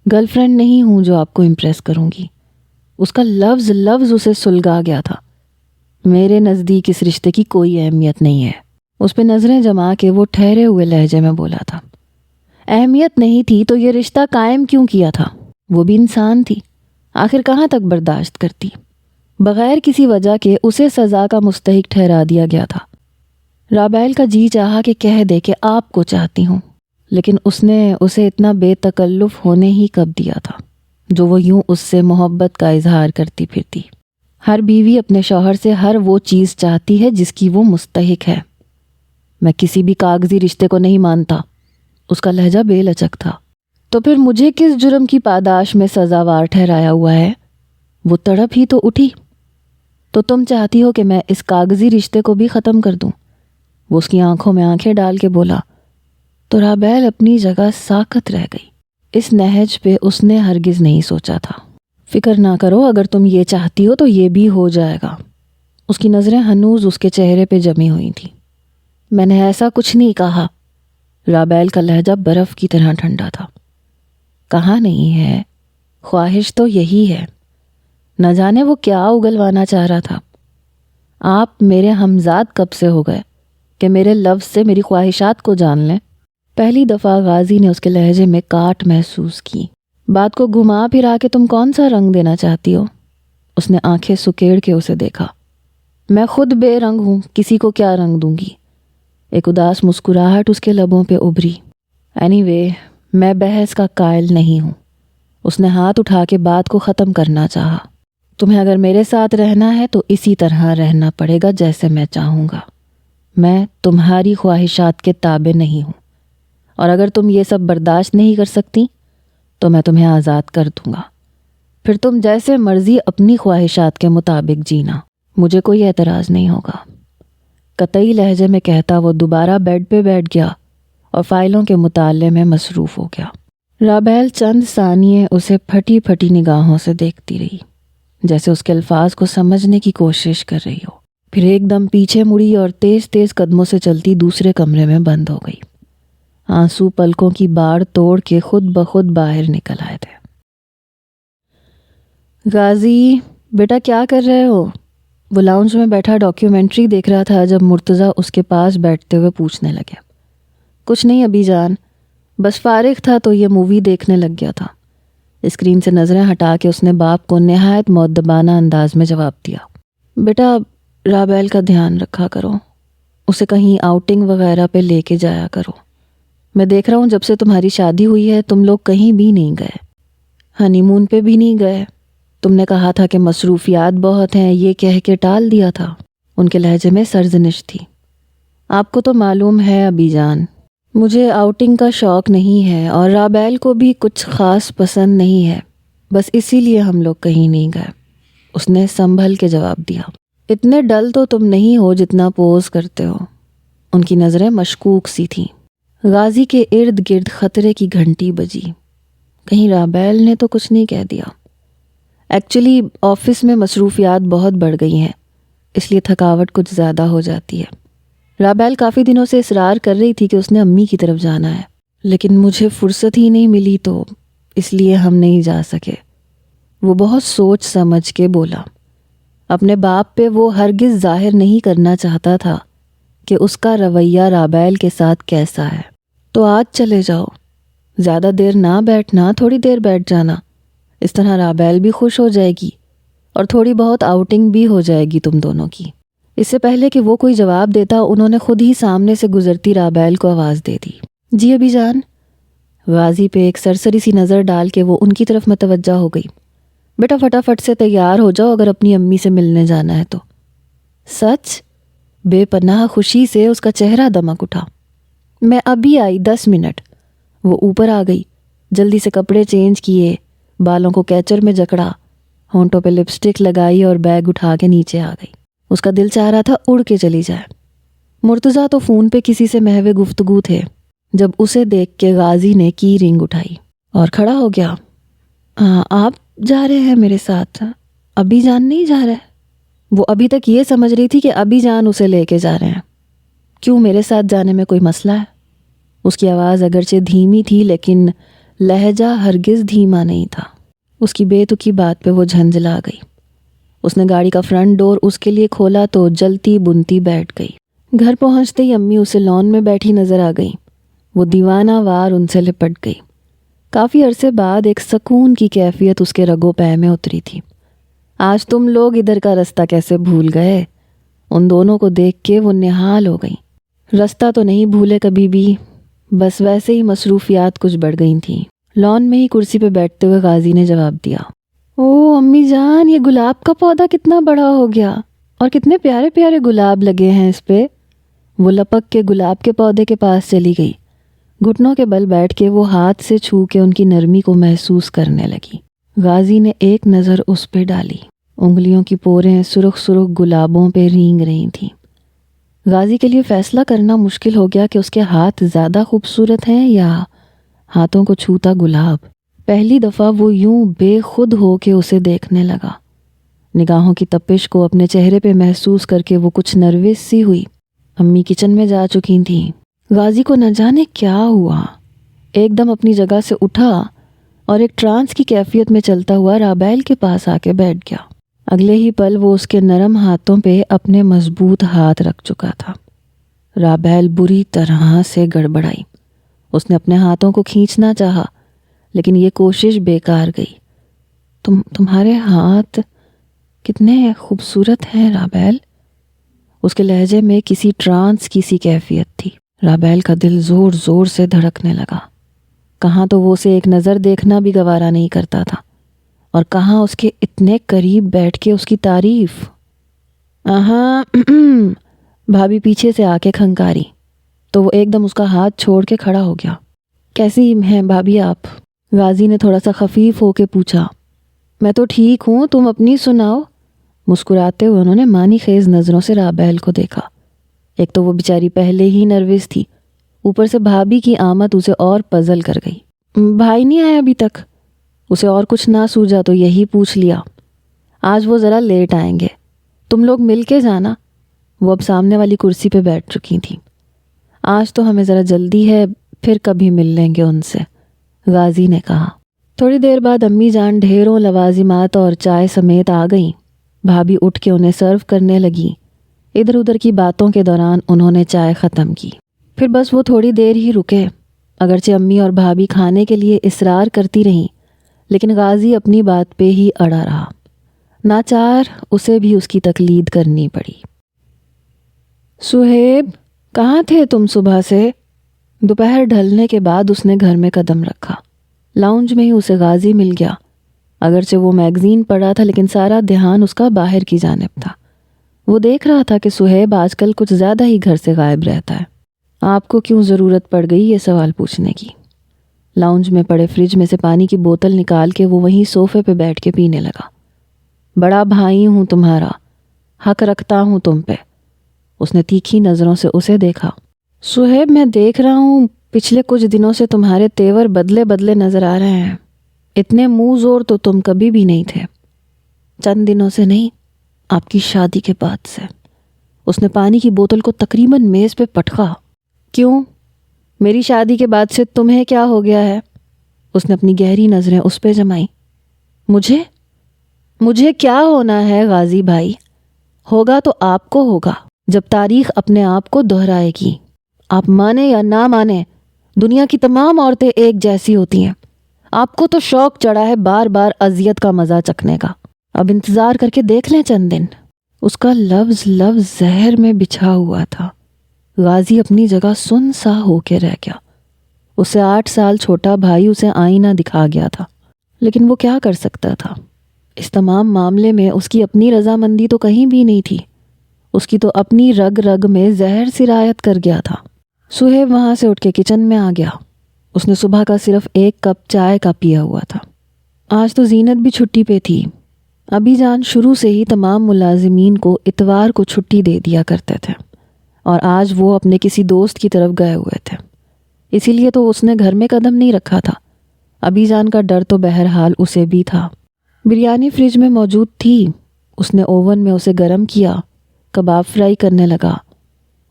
گرل فرینڈ نہیں ہوں جو آپ کو امپریس کروں گی۔ اس کا لفظ لفظ اسے سلگا گیا تھا۔ میرے نزدیک اس رشتے کی کوئی اہمیت نہیں ہے۔ اس پہ نظریں جما کے وہ ٹھہرے ہوئے لہجے میں بولا تھا، اہمیت نہیں تھی تو یہ رشتہ قائم کیوں کیا تھا؟ وہ بھی انسان تھی، آخر کہاں تک برداشت کرتی؟ بغیر کسی وجہ کے اسے سزا کا مستحق ٹھہرا دیا گیا تھا۔ رابیل کا جی چاہا کہ کہہ دے کہ آپ کو چاہتی ہوں، لیکن اس نے اسے اتنا بے تکلف ہونے ہی کب دیا تھا جو وہ یوں اس سے محبت کا اظہار کرتی پھرتی۔ ہر بیوی اپنے شوہر سے ہر وہ چیز چاہتی ہے جس کی وہ مستحق ہے۔ میں کسی بھی کاغذی رشتے کو نہیں مانتا۔ اس کا لہجہ بے لچک تھا۔ تو پھر مجھے کس جرم کی پاداش میں سزاوار ٹھہرایا ہوا ہے؟ وہ تڑپ ہی تو اٹھی۔ تو تم چاہتی ہو کہ میں اس کاغذی رشتے کو بھی ختم کر دوں؟ وہ اس کی آنکھوں میں آنکھیں ڈال کے بولا۔ تو رابیل اپنی جگہ ساکت رہ گئی۔ اس نہج پہ اس نے ہرگز نہیں سوچا تھا۔ فکر نہ کرو، اگر تم یہ چاہتی ہو تو یہ بھی ہو جائے گا۔ اس کی نظریں ہنوز اس کے چہرے پہ جمی ہوئی تھیں۔ میں نے ایسا کچھ نہیں کہا۔ رابیل کا لہجہ برف کی طرح ٹھنڈا تھا۔ کہا نہیں ہے، خواہش تو یہی ہے۔ نہ جانے وہ کیا اگلوانا چاہ رہا تھا۔ آپ میرے ہمزاد کب سے ہو گئے کہ میرے لفظ سے میری خواہشات کو جان لیں؟ پہلی دفعہ غازی نے اس کے لہجے میں کاٹ محسوس کی۔ بات کو گھما پھرا کے تم کون سا رنگ دینا چاہتی ہو؟ اس نے آنکھیں سکیڑ کے اسے دیکھا۔ میں خود بے رنگ ہوں، کسی کو کیا رنگ دوں گی؟ ایک اداس مسکراہٹ اس کے لبوں پہ ابھری۔ اینی وے، میں بحث کا قائل نہیں ہوں۔ اس نے ہاتھ اٹھا کے بات کو ختم کرنا چاہا۔ تمہیں اگر میرے ساتھ رہنا ہے تو اسی طرح رہنا پڑے گا جیسے میں چاہوں گا۔ میں تمہاری خواہشات کے تابع نہیں ہوں، اور اگر تم یہ سب برداشت نہیں کر سکتی تو میں تمہیں آزاد کر دوں گا۔ پھر تم جیسے مرضی اپنی خواہشات کے مطابق جینا، مجھے کوئی اعتراض نہیں ہوگا۔ قطعی لہجے میں کہتا وہ دوبارہ بیڈ پہ بیٹھ گیا اور فائلوں کے مطالعے میں مصروف ہو گیا۔ رابیل چند ثانیے اسے پھٹی پھٹی نگاہوں سے دیکھتی رہی، جیسے اس کے الفاظ کو سمجھنے کی کوشش کر رہی ہو۔ پھر ایک دم پیچھے مڑی اور تیز تیز قدموں سے چلتی دوسرے کمرے میں بند ہو گئی۔ آنسو پلکوں کی باڑ توڑ کے خود بخود باہر نکل آئے تھے۔ غازی بیٹا کیا کر رہے ہو؟ وہ لاؤنج میں بیٹھا ڈاکیومنٹری دیکھ رہا تھا جب مرتضیٰ اس کے پاس بیٹھتے ہوئے پوچھنے لگے۔ کچھ نہیں ابی جان، بس فارغ تھا تو یہ مووی دیکھنے لگ گیا تھا۔ اسکرین سے نظریں ہٹا کے اس نے باپ کو نہایت مؤدبانہ انداز میں جواب دیا۔ بیٹا رابیل کا دھیان رکھا کرو، اسے کہیں آؤٹنگ وغیرہ پہ لے کے جایا کرو۔ میں دیکھ رہا ہوں جب سے تمہاری شادی ہوئی ہے تم لوگ کہیں بھی نہیں گئے، ہنی مون پہ بھی نہیں گئے۔ تم نے کہا تھا کہ مصروفیات بہت ہیں، یہ کہہ کے ٹال دیا تھا۔ ان کے لہجے میں سرزنش تھی۔ آپ کو تو معلوم ہے ابی جان، مجھے آؤٹنگ کا شوق نہیں ہے اور رابیل کو بھی کچھ خاص پسند نہیں ہے، بس اسی لیے ہم لوگ کہیں نہیں گئے۔ اس نے سنبھل کے جواب دیا۔ اتنے ڈل تو تم نہیں ہو جتنا پوز کرتے ہو۔ ان کی نظریں مشکوک سی تھیں۔ غازی کے ارد گرد خطرے کی گھنٹی بجی۔ کہیں رابیل نے تو کچھ نہیں کہہ دیا۔ ایکچولی آفس میں مصروفیات بہت بڑھ گئی ہیں، اس لیے تھکاوٹ کچھ زیادہ ہو جاتی ہے۔ رابیل کافی دنوں سے اصرار کر رہی تھی کہ اس نے امی کی طرف جانا ہے، لیکن مجھے فرصت ہی نہیں ملی تو اس لیے ہم نہیں جا سکے۔ وہ بہت سوچ سمجھ کے بولا۔ اپنے باپ پہ وہ ہرگز ظاہر نہیں کرنا چاہتا تھا کہ اس کا رویہ رابیل کے ساتھ کیسا ہے۔ تو آج چلے جاؤ، زیادہ دیر نہ بیٹھنا، تھوڑی دیر بیٹھ جانا، اس طرح رابیل بھی خوش ہو جائے گی اور تھوڑی بہت آؤٹنگ بھی ہو جائے گی تم دونوں کی۔ اس سے پہلے کہ وہ کوئی جواب دیتا انہوں نے خود ہی سامنے سے گزرتی رابیل کو آواز دے دی۔ جی ابی جان۔ غازی پہ ایک سرسری سی نظر ڈال کے وہ ان کی طرف متوجہ ہو گئی۔ بیٹا فٹافٹ سے تیار ہو جاؤ اگر اپنی امی سے ملنے جانا ہے تو۔ سچ؟ بے پناہ خوشی سے اس کا چہرہ دمک اٹھا۔ میں ابھی آئی، 10 منٹ۔ وہ اوپر آ گئی، جلدی سے کپڑے چینج کیے، بالوں کو کیچر میں جکڑا، ہونٹوں پہ لپسٹک لگائی اور بیگ اٹھا کے نیچے آ گئی۔ اس کا دل چاہ رہا تھا اڑ کے چلی جائے۔ مرتضیٰ تو فون پہ کسی سے محو گفتگو تھے جب اسے دیکھ کے غازی نے کی رنگ اٹھائی اور کھڑا ہو گیا۔ آپ جا رہے ہیں میرے ساتھ؟ ابی جان نہیں جا رہے؟ وہ ابھی تک یہ سمجھ رہی تھی کہ ابی جان اسے لے کے جا رہے ہیں۔ کیوں، میرے ساتھ جانے میں کوئی مسئلہ ہے؟ اس کی آواز اگرچہ دھیمی تھی لیکن لہجہ ہرگز دھیما نہیں تھا۔ اس کی بے تکی بات پہ وہ جھنجھلا گئی۔ اس نے گاڑی کا فرنٹ ڈور اس کے لیے کھولا تو جلتی بنتی بیٹھ گئی۔ گھر پہنچتے ہی امی اسے لان میں بیٹھی نظر آ گئی۔ وہ دیوانہ وار ان سے لپٹ گئی۔ کافی عرصے بعد ایک سکون کی کیفیت اس کے رگو پے میں اتری تھی۔ آج تم لوگ ادھر کا راستہ کیسے بھول گئے؟ ان دونوں کو دیکھ کے وہ نہال ہو گئیں۔ راستہ تو نہیں بھولے کبھی بھی، بس ویسے ہی مصروفیات کچھ بڑھ گئی تھیں۔ لان میں ہی کرسی پہ بیٹھتے ہوئے غازی نے جواب دیا، او امی جان، یہ گلاب کا پودا کتنا بڑا ہو گیا اور کتنے پیارے پیارے گلاب لگے ہیں اس پہ۔ وہ لپک کے گلاب کے پودے کے پاس چلی گئی، گھٹنوں کے بل بیٹھ کے وہ ہاتھ سے چھو کے ان کی نرمی کو محسوس کرنے لگی۔ غازی نے ایک نظر اس پہ ڈالی، انگلیوں کی پوریں سرخ سرخ گلابوں پہ رینگ رہی تھیں۔ غازی کے لیے فیصلہ کرنا مشکل ہو گیا کہ اس کے ہاتھ زیادہ خوبصورت ہیں یا ہاتھوں کو چھوتا گلاب۔ پہلی دفعہ وہ یوں بے خود ہو کے اسے دیکھنے لگا، نگاہوں کی تپش کو اپنے چہرے پہ محسوس کر کے وہ کچھ نروس سی ہوئی۔ امی کچن میں جا چکی تھیں۔ غازی کو نہ جانے کیا ہوا، ایک دم اپنی جگہ سے اٹھا اور ایک ٹرانس کی کیفیت میں چلتا ہوا رابیل کے پاس آ کے بیٹھ گیا۔ اگلے ہی پل وہ اس کے نرم ہاتھوں پہ اپنے مضبوط ہاتھ رکھ چکا تھا۔ رابیل بری طرح سے گڑبڑائی۔ اس نے اپنے ہاتھوں کو کھینچنا چاہا لیکن یہ کوشش بیکار گئی۔ تمہارے ہاتھ کتنے خوبصورت ہیں رابیل۔ اس کے لہجے میں کسی ٹرانس کی سی کیفیت تھی۔ رابیل کا دل زور زور سے دھڑکنے لگا۔ کہاں تو وہ اسے ایک نظر دیکھنا بھی گوارا نہیں کرتا تھا اور کہاں اس کے اتنے قریب بیٹھ کے اس کی تعریف۔ بھابھی پیچھے سے آ کے کھنکاری تو وہ ایک دم اس کا ہاتھ چھوڑ کے کھڑا ہو گیا۔ کیسی ہیں بھابھی آپ؟ غازی نے تھوڑا سا خفیف ہو کے پوچھا۔ میں تو ٹھیک ہوں، تم اپنی سناؤ۔ مسکراتے ہوئے انہوں نے معنی خیز نظروں سے رابیل کو دیکھا۔ ایک تو وہ بیچاری پہلے ہی نروس تھی، اوپر سے بھابھی کی آمد اسے اور پزل کر گئی۔ بھائی نہیں آیا ابھی تک؟ اسے اور کچھ نہ سوجا تو یہی پوچھ لیا۔ آج وہ ذرا لیٹ آئیں گے، تم لوگ مل کے جانا۔ وہ اب سامنے والی کرسی پہ بیٹھ چکی تھیں۔ آج تو ہمیں ذرا جلدی ہے، پھر کبھی مل لیں گے ان سے، غازی نے کہا۔ تھوڑی دیر بعد امی جان ڈھیروں لوازمات اور چائے سمیت آ گئیں۔ بھابھی اٹھ کے انہیں سرو کرنے لگی۔ ادھر ادھر کی باتوں کے دوران انہوں نے چائے ختم کی۔ پھر بس وہ تھوڑی دیر ہی رکے، اگرچہ امی اور بھابھی کھانے کے لیے اصرار کرتی رہیں لیکن غازی اپنی بات پہ ہی اڑا رہا۔ ناچار اسے بھی اس کی تقلید کرنی پڑی۔ سہیب، کہاں تھے تم صبح سے؟ دوپہر ڈھلنے کے بعد اس نے گھر میں قدم رکھا۔ لاؤنج میں ہی اسے غازی مل گیا۔ اگرچہ وہ میگزین پڑھا تھا لیکن سارا دھیان اس کا باہر کی جانب تھا۔ وہ دیکھ رہا تھا کہ سہیب آج کل کچھ زیادہ ہی گھر سے غائب رہتا ہے۔ آپ کو کیوں ضرورت پڑ گئی یہ سوال پوچھنے کی؟ لاؤنج میں پڑے فریج میں سے پانی کی بوتل نکال کے وہ وہیں صوفے پہ بیٹھ کے پینے لگا۔ بڑا بھائی ہوں تمہارا، حق رکھتا ہوں تم پہ۔ اس نے تیکھی نظروں سے اسے دیکھا۔ سہیب، میں دیکھ رہا ہوں پچھلے کچھ دنوں سے تمہارے تیور بدلے بدلے نظر آ رہے ہیں۔ اتنے منہ زور تو تم کبھی بھی نہیں تھے۔ چند دنوں سے نہیں، آپ کی شادی کے بعد سے۔ اس نے پانی کی بوتل کو تقریباً میز پہ پٹکا۔ کیوں؟ میری شادی کے بعد سے تمہیں کیا ہو گیا ہے؟ اس نے اپنی گہری نظریں اس پہ جمائیں۔ مجھے کیا ہونا ہے غازی بھائی؟ ہوگا تو آپ کو ہوگا جب تاریخ اپنے آپ کو دہرائے گی۔ آپ مانے یا نہ مانے، دنیا کی تمام عورتیں ایک جیسی ہوتی ہیں۔ آپ کو تو شوق چڑھا ہے بار بار اذیت کا مزہ چکھنے کا۔ اب انتظار کر کے دیکھ لیں چند دن۔ اس کا لفظ زہر میں بچھا ہوا تھا۔ غازی اپنی جگہ سن سا ہو کے رہ گیا۔ اسے 8 سال چھوٹا بھائی اسے آئینہ دکھا گیا تھا، لیکن وہ کیا کر سکتا تھا؟ اس تمام معاملے میں اس کی اپنی رضامندی تو کہیں بھی نہیں تھی۔ اس کی تو اپنی رگ رگ میں زہر سرایت کر گیا تھا۔ سہیب وہاں سے اٹھ کے کچن میں آ گیا۔ اس نے صبح کا صرف 1 کپ چائے کا پیا ہوا تھا۔ آج تو زینت بھی چھٹی پہ تھی۔ ابی جان شروع سے ہی تمام ملازمین کو اتوار کو چھٹی دے دیا کرتے تھے اور آج وہ اپنے کسی دوست کی طرف گئے ہوئے تھے، اسی لیے تو اس نے گھر میں قدم نہیں رکھا تھا۔ ابی جان کا ڈر تو بہرحال اسے بھی تھا۔ بریانی فریج میں موجود تھی۔ اس نے اوون میں اسے گرم کیا، کباب فرائی کرنے لگا۔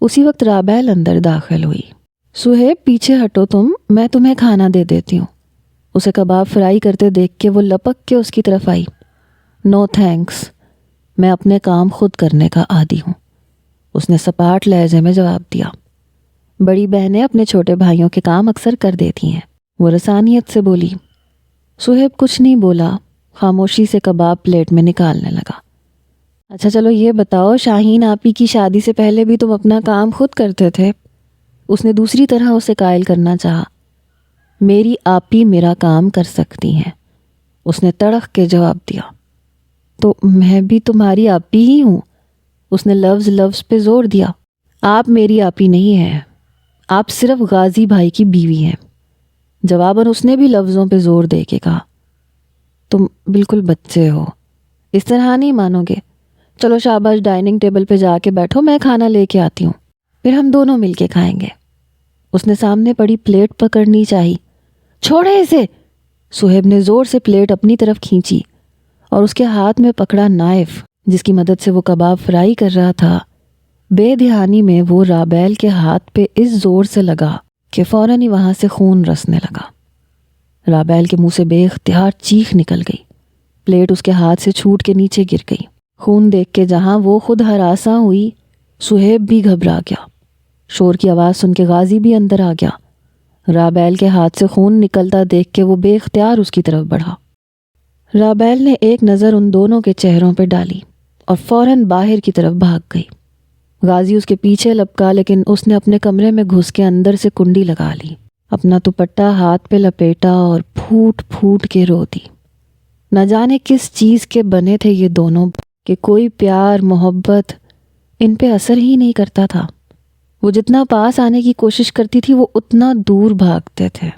اسی وقت رابیل اندر داخل ہوئی۔ سہیب، پیچھے ہٹو تم، میں تمہیں کھانا دے دیتی ہوں۔ اسے کباب فرائی کرتے دیکھ کے وہ لپک کے اس کی طرف آئی۔ نو تھینکس، میں اپنے کام خود کرنے کا عادی ہوں، اس نے سپاٹ لہجے میں جواب دیا۔ بڑی بہنیں اپنے چھوٹے بھائیوں کے کام اکثر کر دیتی ہیں، وہ رسانیت سے بولی۔ سہیب کچھ نہیں بولا، خاموشی سے کباب پلیٹ میں نکالنے لگا۔ اچھا چلو یہ بتاؤ، شاہین آپی کی شادی سے پہلے بھی تم اپنا کام خود کرتے تھے؟ اس نے دوسری طرح اسے قائل کرنا چاہا۔ میری آپی میرا کام کر سکتی ہیں، اس نے تڑخ کے جواب دیا۔ تو میں بھی تمہاری آپی ہی ہوں، اس نے لفظ پہ زور دیا۔ آپ میری آپی نہیں ہیں، آپ صرف غازی بھائی کی بیوی ہیں۔ جواباً اس نے بھی لفظوں پہ زور دے کے کہا۔ تم بالکل بچے ہو، اس طرح نہیں مانو گے۔ چلو شاباش، ڈائننگ ٹیبل پہ جا کے بیٹھو، میں کھانا لے کے آتی ہوں، پھر ہم دونوں مل کے کھائیں گے۔ اس نے سامنے پڑی پلیٹ پکڑنی چاہی۔ چھوڑے اسے، صہیب نے زور سے پلیٹ اپنی طرف کھینچی اور اس کے ہاتھ میں پکڑا نائف جس کی مدد سے وہ کباب فرائی کر رہا تھا۔ بے دھیانی میں وہ رابیل کے ہاتھ پہ اس زور سے لگا کہ فوراً ہی وہاں سے خون رسنے لگا۔ رابیل کے منہ سے بے اختیار چیخ نکل گئی۔ پلیٹ اس کے ہاتھ سے چھوٹ کے نیچے گر گئی۔ خون دیکھ کے جہاں وہ خود ہراساں ہوئی، صہیب بھی گھبرا گیا۔ شور کی آواز سن کے غازی بھی اندر آ گیا۔ رابیل کے ہاتھ سے خون نکلتا دیکھ کے وہ بے اختیار اس کی طرف بڑھا۔ رابیل نے ایک نظر ان دونوں کے چہروں پہ ڈالی اور فوراً باہر کی طرف بھاگ گئی۔ غازی اس کے پیچھے لپکا، لیکن اس نے اپنے کمرے میں گھس کے اندر سے کنڈی لگا لی، اپنا دوپٹہ ہاتھ پہ لپیٹا اور پھوٹ پھوٹ کے رو دی۔ نہ جانے کس چیز کے بنے تھے یہ دونوں کہ کوئی پیار محبت ان پہ اثر ہی نہیں کرتا تھا۔ وہ جتنا پاس آنے کی کوشش کرتی تھی وہ اتنا دور بھاگتے تھے۔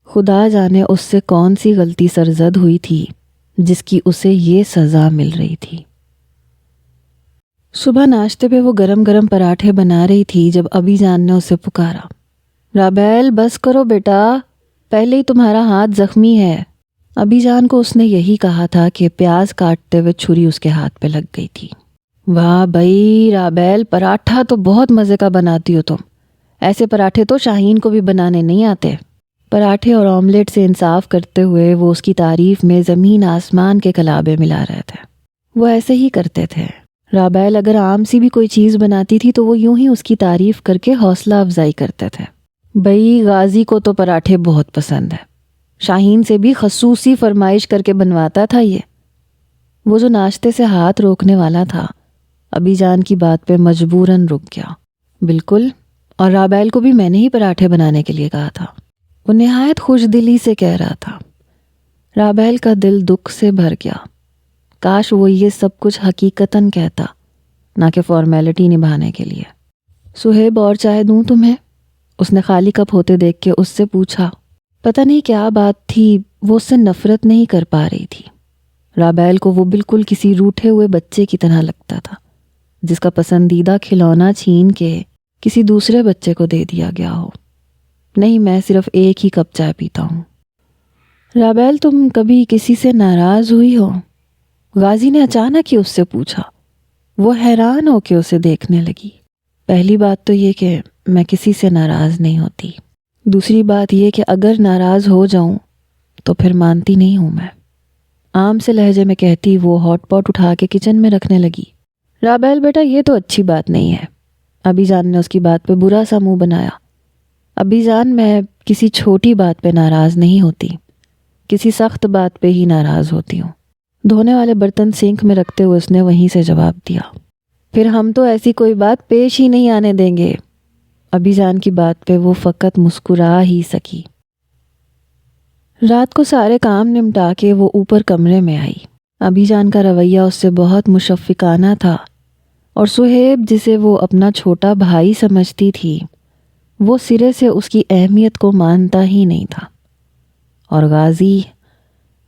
خدا جانے اس سے کون سی غلطی سرزد ہوئی تھی جس کی اسے یہ سزا مل رہی تھی۔ صبح ناشتے پہ وہ گرم گرم پراٹھے بنا رہی تھی جب ابی جان نے اسے پکارا۔ رابیل بس کرو بیٹا، پہلے ہی تمہارا ہاتھ زخمی ہے۔ ابی جان کو اس نے یہی کہا تھا کہ پیاز کاٹتے ہوئے چھری اس کے ہاتھ پہ لگ گئی تھی۔ واہ بھائی رابیل، پراٹھا تو بہت مزے کا بناتی ہو تم، ایسے پراٹھے تو شاہین کو بھی بنانے نہیں آتے۔ پراٹھے اور آملیٹ سے انصاف کرتے ہوئے وہ اس کی تعریف میں زمین آسمان کے کلابے ملا رہے تھے۔ وہ ایسے ہی کرتے تھے۔ رابیل اگر عام سی بھی کوئی چیز بناتی تھی تو وہ یوں ہی اس کی تعریف کر کے حوصلہ افزائی کرتے تھے۔ بھائی غازی کو تو پراٹھے بہت پسند ہے، شاہین سے بھی خصوصی فرمائش کر کے بنواتا تھا یہ۔ وہ جو ناشتے سے ہاتھ روکنے والا تھا ابی جان کی بات پہ مجبوراً رک گیا۔ بالکل، اور رابیل کو بھی میں نے ہی پراٹھے بنانے کے لیے کہا تھا، وہ نہایت خوش دلی سے کہہ رہا تھا۔ رابیل کا دل دکھ سے بھر گیا۔ کاش وہ یہ سب کچھ حقیقتاً کہتا، نہ کہ فارمیلٹی نبھانے کے لیے۔ صہیب اور چائے دوں تمہیں؟ اس نے خالی کپ ہوتے دیکھ کے اس سے پوچھا۔ پتہ نہیں کیا بات تھی، وہ اس سے نفرت نہیں کر پا رہی تھی۔ رابیل کو وہ بالکل کسی روٹھے ہوئے بچے کی طرح لگتا تھا جس کا پسندیدہ کھلونا چھین کے کسی دوسرے بچے کو دے دیا گیا ہو۔ نہیں، میں صرف ایک ہی کپ چائے پیتا ہوں۔ رابیل تم کبھی کسی سے ناراض ہوئی ہو؟ غازی نے اچانک ہی اس سے پوچھا۔ وہ حیران ہو کے اسے دیکھنے لگی۔ پہلی بات تو یہ کہ میں کسی سے ناراض نہیں ہوتی، دوسری بات یہ کہ اگر ناراض ہو جاؤں تو پھر مانتی نہیں ہوں میں۔ عام سے لہجے میں کہتی وہ ہاٹ پاٹ اٹھا کے کچن میں رکھنے لگی۔ رابیل بیٹا یہ تو اچھی بات نہیں ہے۔ ابی جان نے اس کی بات پہ برا سا منہ بنایا۔ ابی جان میں کسی چھوٹی بات پہ ناراض نہیں ہوتی، کسی سخت بات پہ ہی ناراض ہوتی ہوں۔ دھونے والے برتن سینک میں رکھتے ہوئے اس نے وہیں سے جواب دیا۔ پھر ہم تو ایسی کوئی بات پیش ہی نہیں آنے دیں گے۔ ابی جان کی بات پہ وہ فقط مسکرا ہی سکی۔ رات کو سارے کام نمٹا کے وہ اوپر کمرے میں آئی۔ ابی جان کا رویہ اس سے بہت مشفقانہ تھا اور صہیب جسے وہ اپنا چھوٹا بھائی سمجھتی تھی وہ سرے سے اس کی اہمیت کو مانتا ہی نہیں تھا، اور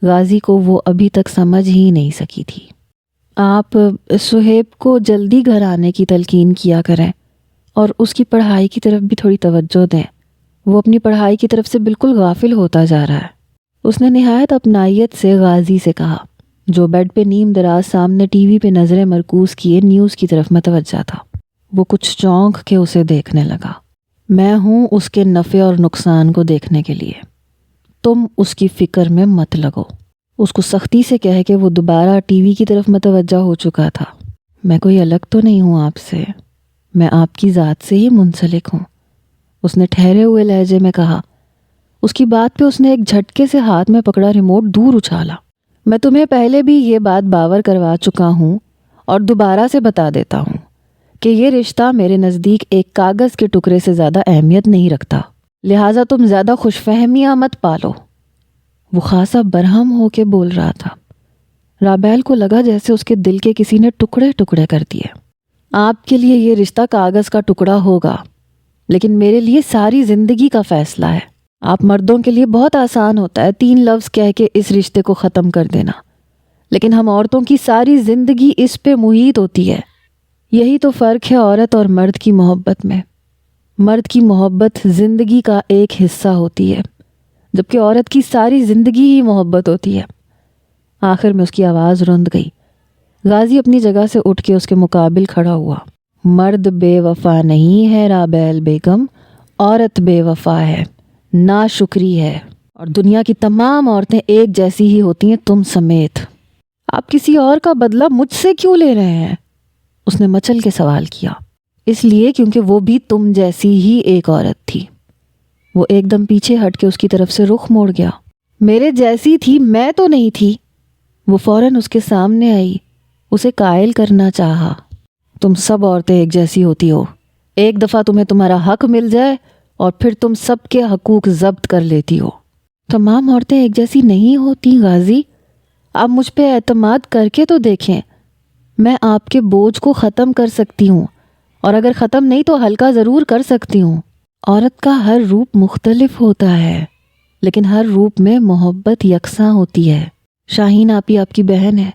غازی کو وہ ابھی تک سمجھ ہی نہیں سکی تھی۔ آپ صہیب کو جلدی گھر آنے کی تلقین کیا کریں اور اس کی پڑھائی کی طرف بھی تھوڑی توجہ دیں، وہ اپنی پڑھائی کی طرف سے بالکل غافل ہوتا جا رہا ہے، اس نے نہایت اپنائیت سے غازی سے کہا، جو بیڈ پہ نیم دراز سامنے ٹی وی پہ نظریں مرکوز کیے نیوز کی طرف متوجہ تھا۔ وہ کچھ چونک کے اسے دیکھنے لگا۔ میں ہوں اس کے نفع اور نقصان کو دیکھنے کے لیے، تم اس کی فکر میں مت لگو۔ اس کو سختی سے کہہ کے وہ دوبارہ ٹی وی کی طرف متوجہ ہو چکا تھا۔ میں کوئی الگ تو نہیں ہوں آپ سے، میں آپ کی ذات سے ہی منسلک ہوں، اس نے ٹھہرے ہوئے لہجے میں کہا۔ اس کی بات پہ اس نے ایک جھٹکے سے ہاتھ میں پکڑا ریموٹ دور اچھالا۔ میں تمہیں پہلے بھی یہ بات باور کروا چکا ہوں اور دوبارہ سے بتا دیتا ہوں کہ یہ رشتہ میرے نزدیک ایک کاغذ کے ٹکڑے سے زیادہ اہمیت نہیں رکھتا، لہٰذا تم زیادہ خوش فہمیاں مت پالو۔ وہ خاصا برہم ہو کے بول رہا تھا۔ رابیل کو لگا جیسے اس کے دل کے کسی نے ٹکڑے ٹکڑے کر دیے۔ آپ کے لیے یہ رشتہ کاغذ کا ٹکڑا ہوگا، لیکن میرے لیے ساری زندگی کا فیصلہ ہے۔ آپ مردوں کے لیے بہت آسان ہوتا ہے 3 لفظ کہہ کے اس رشتے کو ختم کر دینا، لیکن ہم عورتوں کی ساری زندگی اس پہ محیط ہوتی ہے۔ یہی تو فرق ہے عورت اور مرد کی محبت میں۔ مرد کی محبت زندگی کا ایک حصہ ہوتی ہے، جبکہ عورت کی ساری زندگی ہی محبت ہوتی ہے۔ آخر میں اس کی آواز رند گئی۔ غازی اپنی جگہ سے اٹھ کے اس کے مقابل کھڑا ہوا۔ مرد بے وفا نہیں ہے رابیل بیگم، عورت بے وفا ہے، ناشکری ہے، اور دنیا کی تمام عورتیں ایک جیسی ہی ہوتی ہیں، تم سمیت۔ آپ کسی اور کا بدلہ مجھ سے کیوں لے رہے ہیں؟ اس نے مچل کے سوال کیا۔ اس لیے کیونکہ وہ بھی تم جیسی ہی ایک عورت تھی۔ وہ ایک دم پیچھے ہٹ کے اس کی طرف سے رخ موڑ گیا۔ میرے جیسی تھی، میں تو نہیں تھی۔ وہ فوراً اس کے سامنے آئی، اسے قائل کرنا چاہا۔ تم سب عورتیں ایک جیسی ہوتی ہو، ایک دفعہ تمہیں تمہارا حق مل جائے اور پھر تم سب کے حقوق ضبط کر لیتی ہو۔ تمام عورتیں ایک جیسی نہیں ہوتی غازی، آپ مجھ پہ اعتماد کر کے تو دیکھیں۔ میں آپ کے بوجھ کو ختم کر سکتی ہوں، اور اگر ختم نہیں تو ہلکا ضرور کر سکتی ہوں۔ عورت کا ہر روپ مختلف ہوتا ہے، لیکن ہر روپ میں محبت یکساں ہوتی ہے۔ شاہین آپی آپ کی بہن ہے،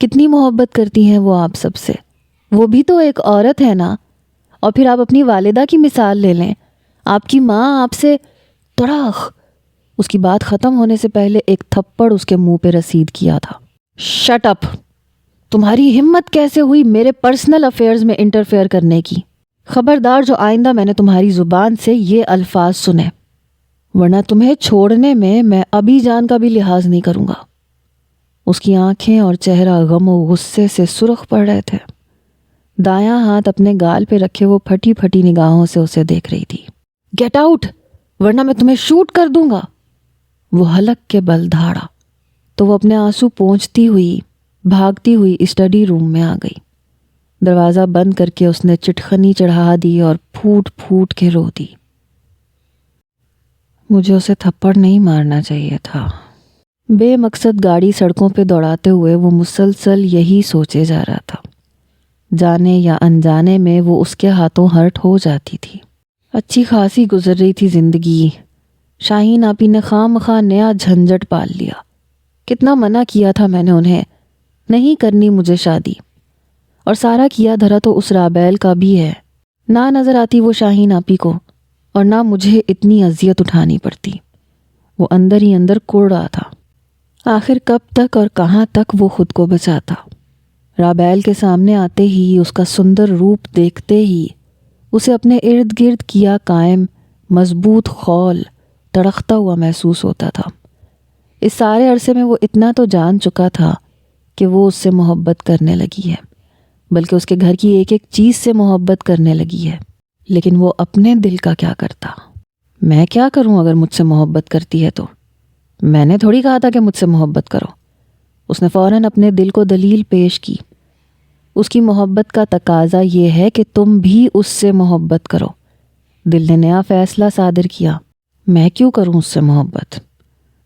کتنی محبت کرتی ہیں وہ آپ سب سے، وہ بھی تو ایک عورت ہے نا۔ اور پھر آپ اپنی والدہ کی مثال لے لیں، آپ کی ماں آپ سے تڑاخ۔ اس کی بات ختم ہونے سے پہلے ایک تھپڑ اس کے منہ پہ رسید کیا تھا۔ Shut up! تمہاری ہمت کیسے ہوئی میرے پرسنل افیئرز میں انٹرفیئر کرنے کی؟ خبردار جو آئندہ میں نے تمہاری زبان سے یہ الفاظ سنے، ورنہ تمہیں چھوڑنے میں ابھی جان کا بھی لحاظ نہیں کروں گا۔ اس کی آنکھیں اور چہرہ غم و غصے سے سرخ پڑ رہے تھے۔ دایاں ہاتھ اپنے گال پہ رکھے وہ پھٹی پھٹی نگاہوں سے اسے دیکھ رہی تھی۔ گیٹ آؤٹ، ورنہ میں تمہیں شوٹ کر دوں گا۔ وہ حلق کے بل دھاڑا تو وہ اپنے آنسو پونچھتی ہوئی بھاگتی ہوئی اسٹڈی روم میں آ گئی۔ دروازہ بند کر کے اس نے چٹخنی چڑھا دی اور پھوٹ پھوٹ کے رو دی۔ مجھے اسے تھپڑ نہیں مارنا چاہیے تھا۔ بے مقصد گاڑی سڑکوں پہ دوڑاتے ہوئے وہ مسلسل یہی سوچے جا رہا تھا۔ جانے یا انجانے میں وہ اس کے ہاتھوں ہرٹ ہو جاتی تھی۔ اچھی خاصی گزر رہی تھی زندگی، شاہین آپی نے خواہ مخواہ نیا جھنجٹ پال لیا۔ کتنا منع کیا تھا میں نے انہیں، نہیں کرنی مجھے شادی، اور سارا کیا دھرا تو اس رابیل کا بھی ہے۔ نہ نظر آتی وہ شاہین آپی کو، اور نہ مجھے اتنی اذیت اٹھانی پڑتی۔ وہ اندر ہی اندر کوڑ رہا تھا۔ آخر کب تک اور کہاں تک وہ خود کو بچاتا؟ رابیل کے سامنے آتے ہی، اس کا سندر روپ دیکھتے ہی اسے اپنے ارد گرد کیا قائم مضبوط خول تڑختا ہوا محسوس ہوتا تھا۔ اس سارے عرصے میں وہ اتنا تو جان چکا تھا کہ وہ اس سے محبت کرنے لگی ہے، بلکہ اس کے گھر کی ایک ایک چیز سے محبت کرنے لگی ہے۔ لیکن وہ اپنے دل کا کیا کرتا؟ میں کیا کروں اگر مجھ سے محبت کرتی ہے تو؟ میں نے تھوڑی کہا تھا کہ مجھ سے محبت کرو۔ اس نے فوراً اپنے دل کو دلیل پیش کی۔ اس کی محبت کا تقاضا یہ ہے کہ تم بھی اس سے محبت کرو۔ دل نے نیا فیصلہ صادر کیا، میں کیوں کروں اس سے محبت؟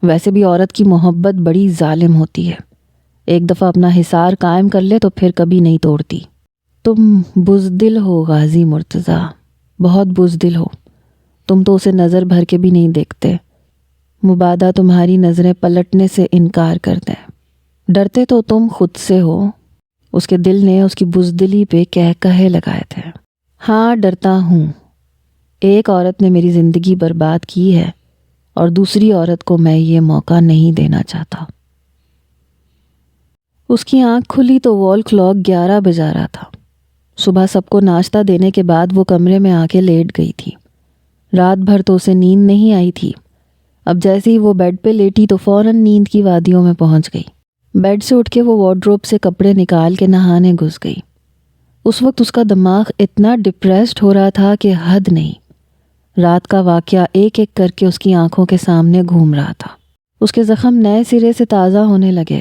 ویسے بھی عورت کی محبت بڑی ظالم ہوتی ہے، ایک دفعہ اپنا حصار قائم کر لے تو پھر کبھی نہیں توڑتی۔ تم بزدل ہو غازی مرتضیٰ، بہت بزدل ہو۔ تم تو اسے نظر بھر کے بھی نہیں دیکھتے، مبادا تمہاری نظریں پلٹنے سے انکار کر دیں۔ ڈرتے تو تم خود سے ہو۔ اس کے دل نے اس کی بزدلی پہ کہے لگائے تھے۔ ہاں ڈرتا ہوں، ایک عورت نے میری زندگی برباد کی ہے، اور دوسری عورت کو میں یہ موقع نہیں دینا چاہتا۔ اس کی آنکھ کھلی تو وال کلاک 11 بجا رہا تھا۔ صبح سب کو ناشتہ دینے کے بعد وہ کمرے میں آ کے لیٹ گئی تھی۔ رات بھر تو اسے نیند نہیں آئی تھی۔ اب جیسے ہی وہ بیڈ پہ لیٹی تو فوراً نیند کی وادیوں میں پہنچ گئی۔ بیڈ سے اٹھ کے وہ وارڈروب سے کپڑے نکال کے نہانے گھس گئی۔ اس وقت اس کا دماغ اتنا ڈپریسڈ ہو رہا تھا کہ حد نہیں۔ رات کا واقعہ ایک ایک کر کے اس کی آنکھوں کے سامنے گھوم رہا تھا۔ اس کے زخم نئے سرے سے تازہ ہونے لگے۔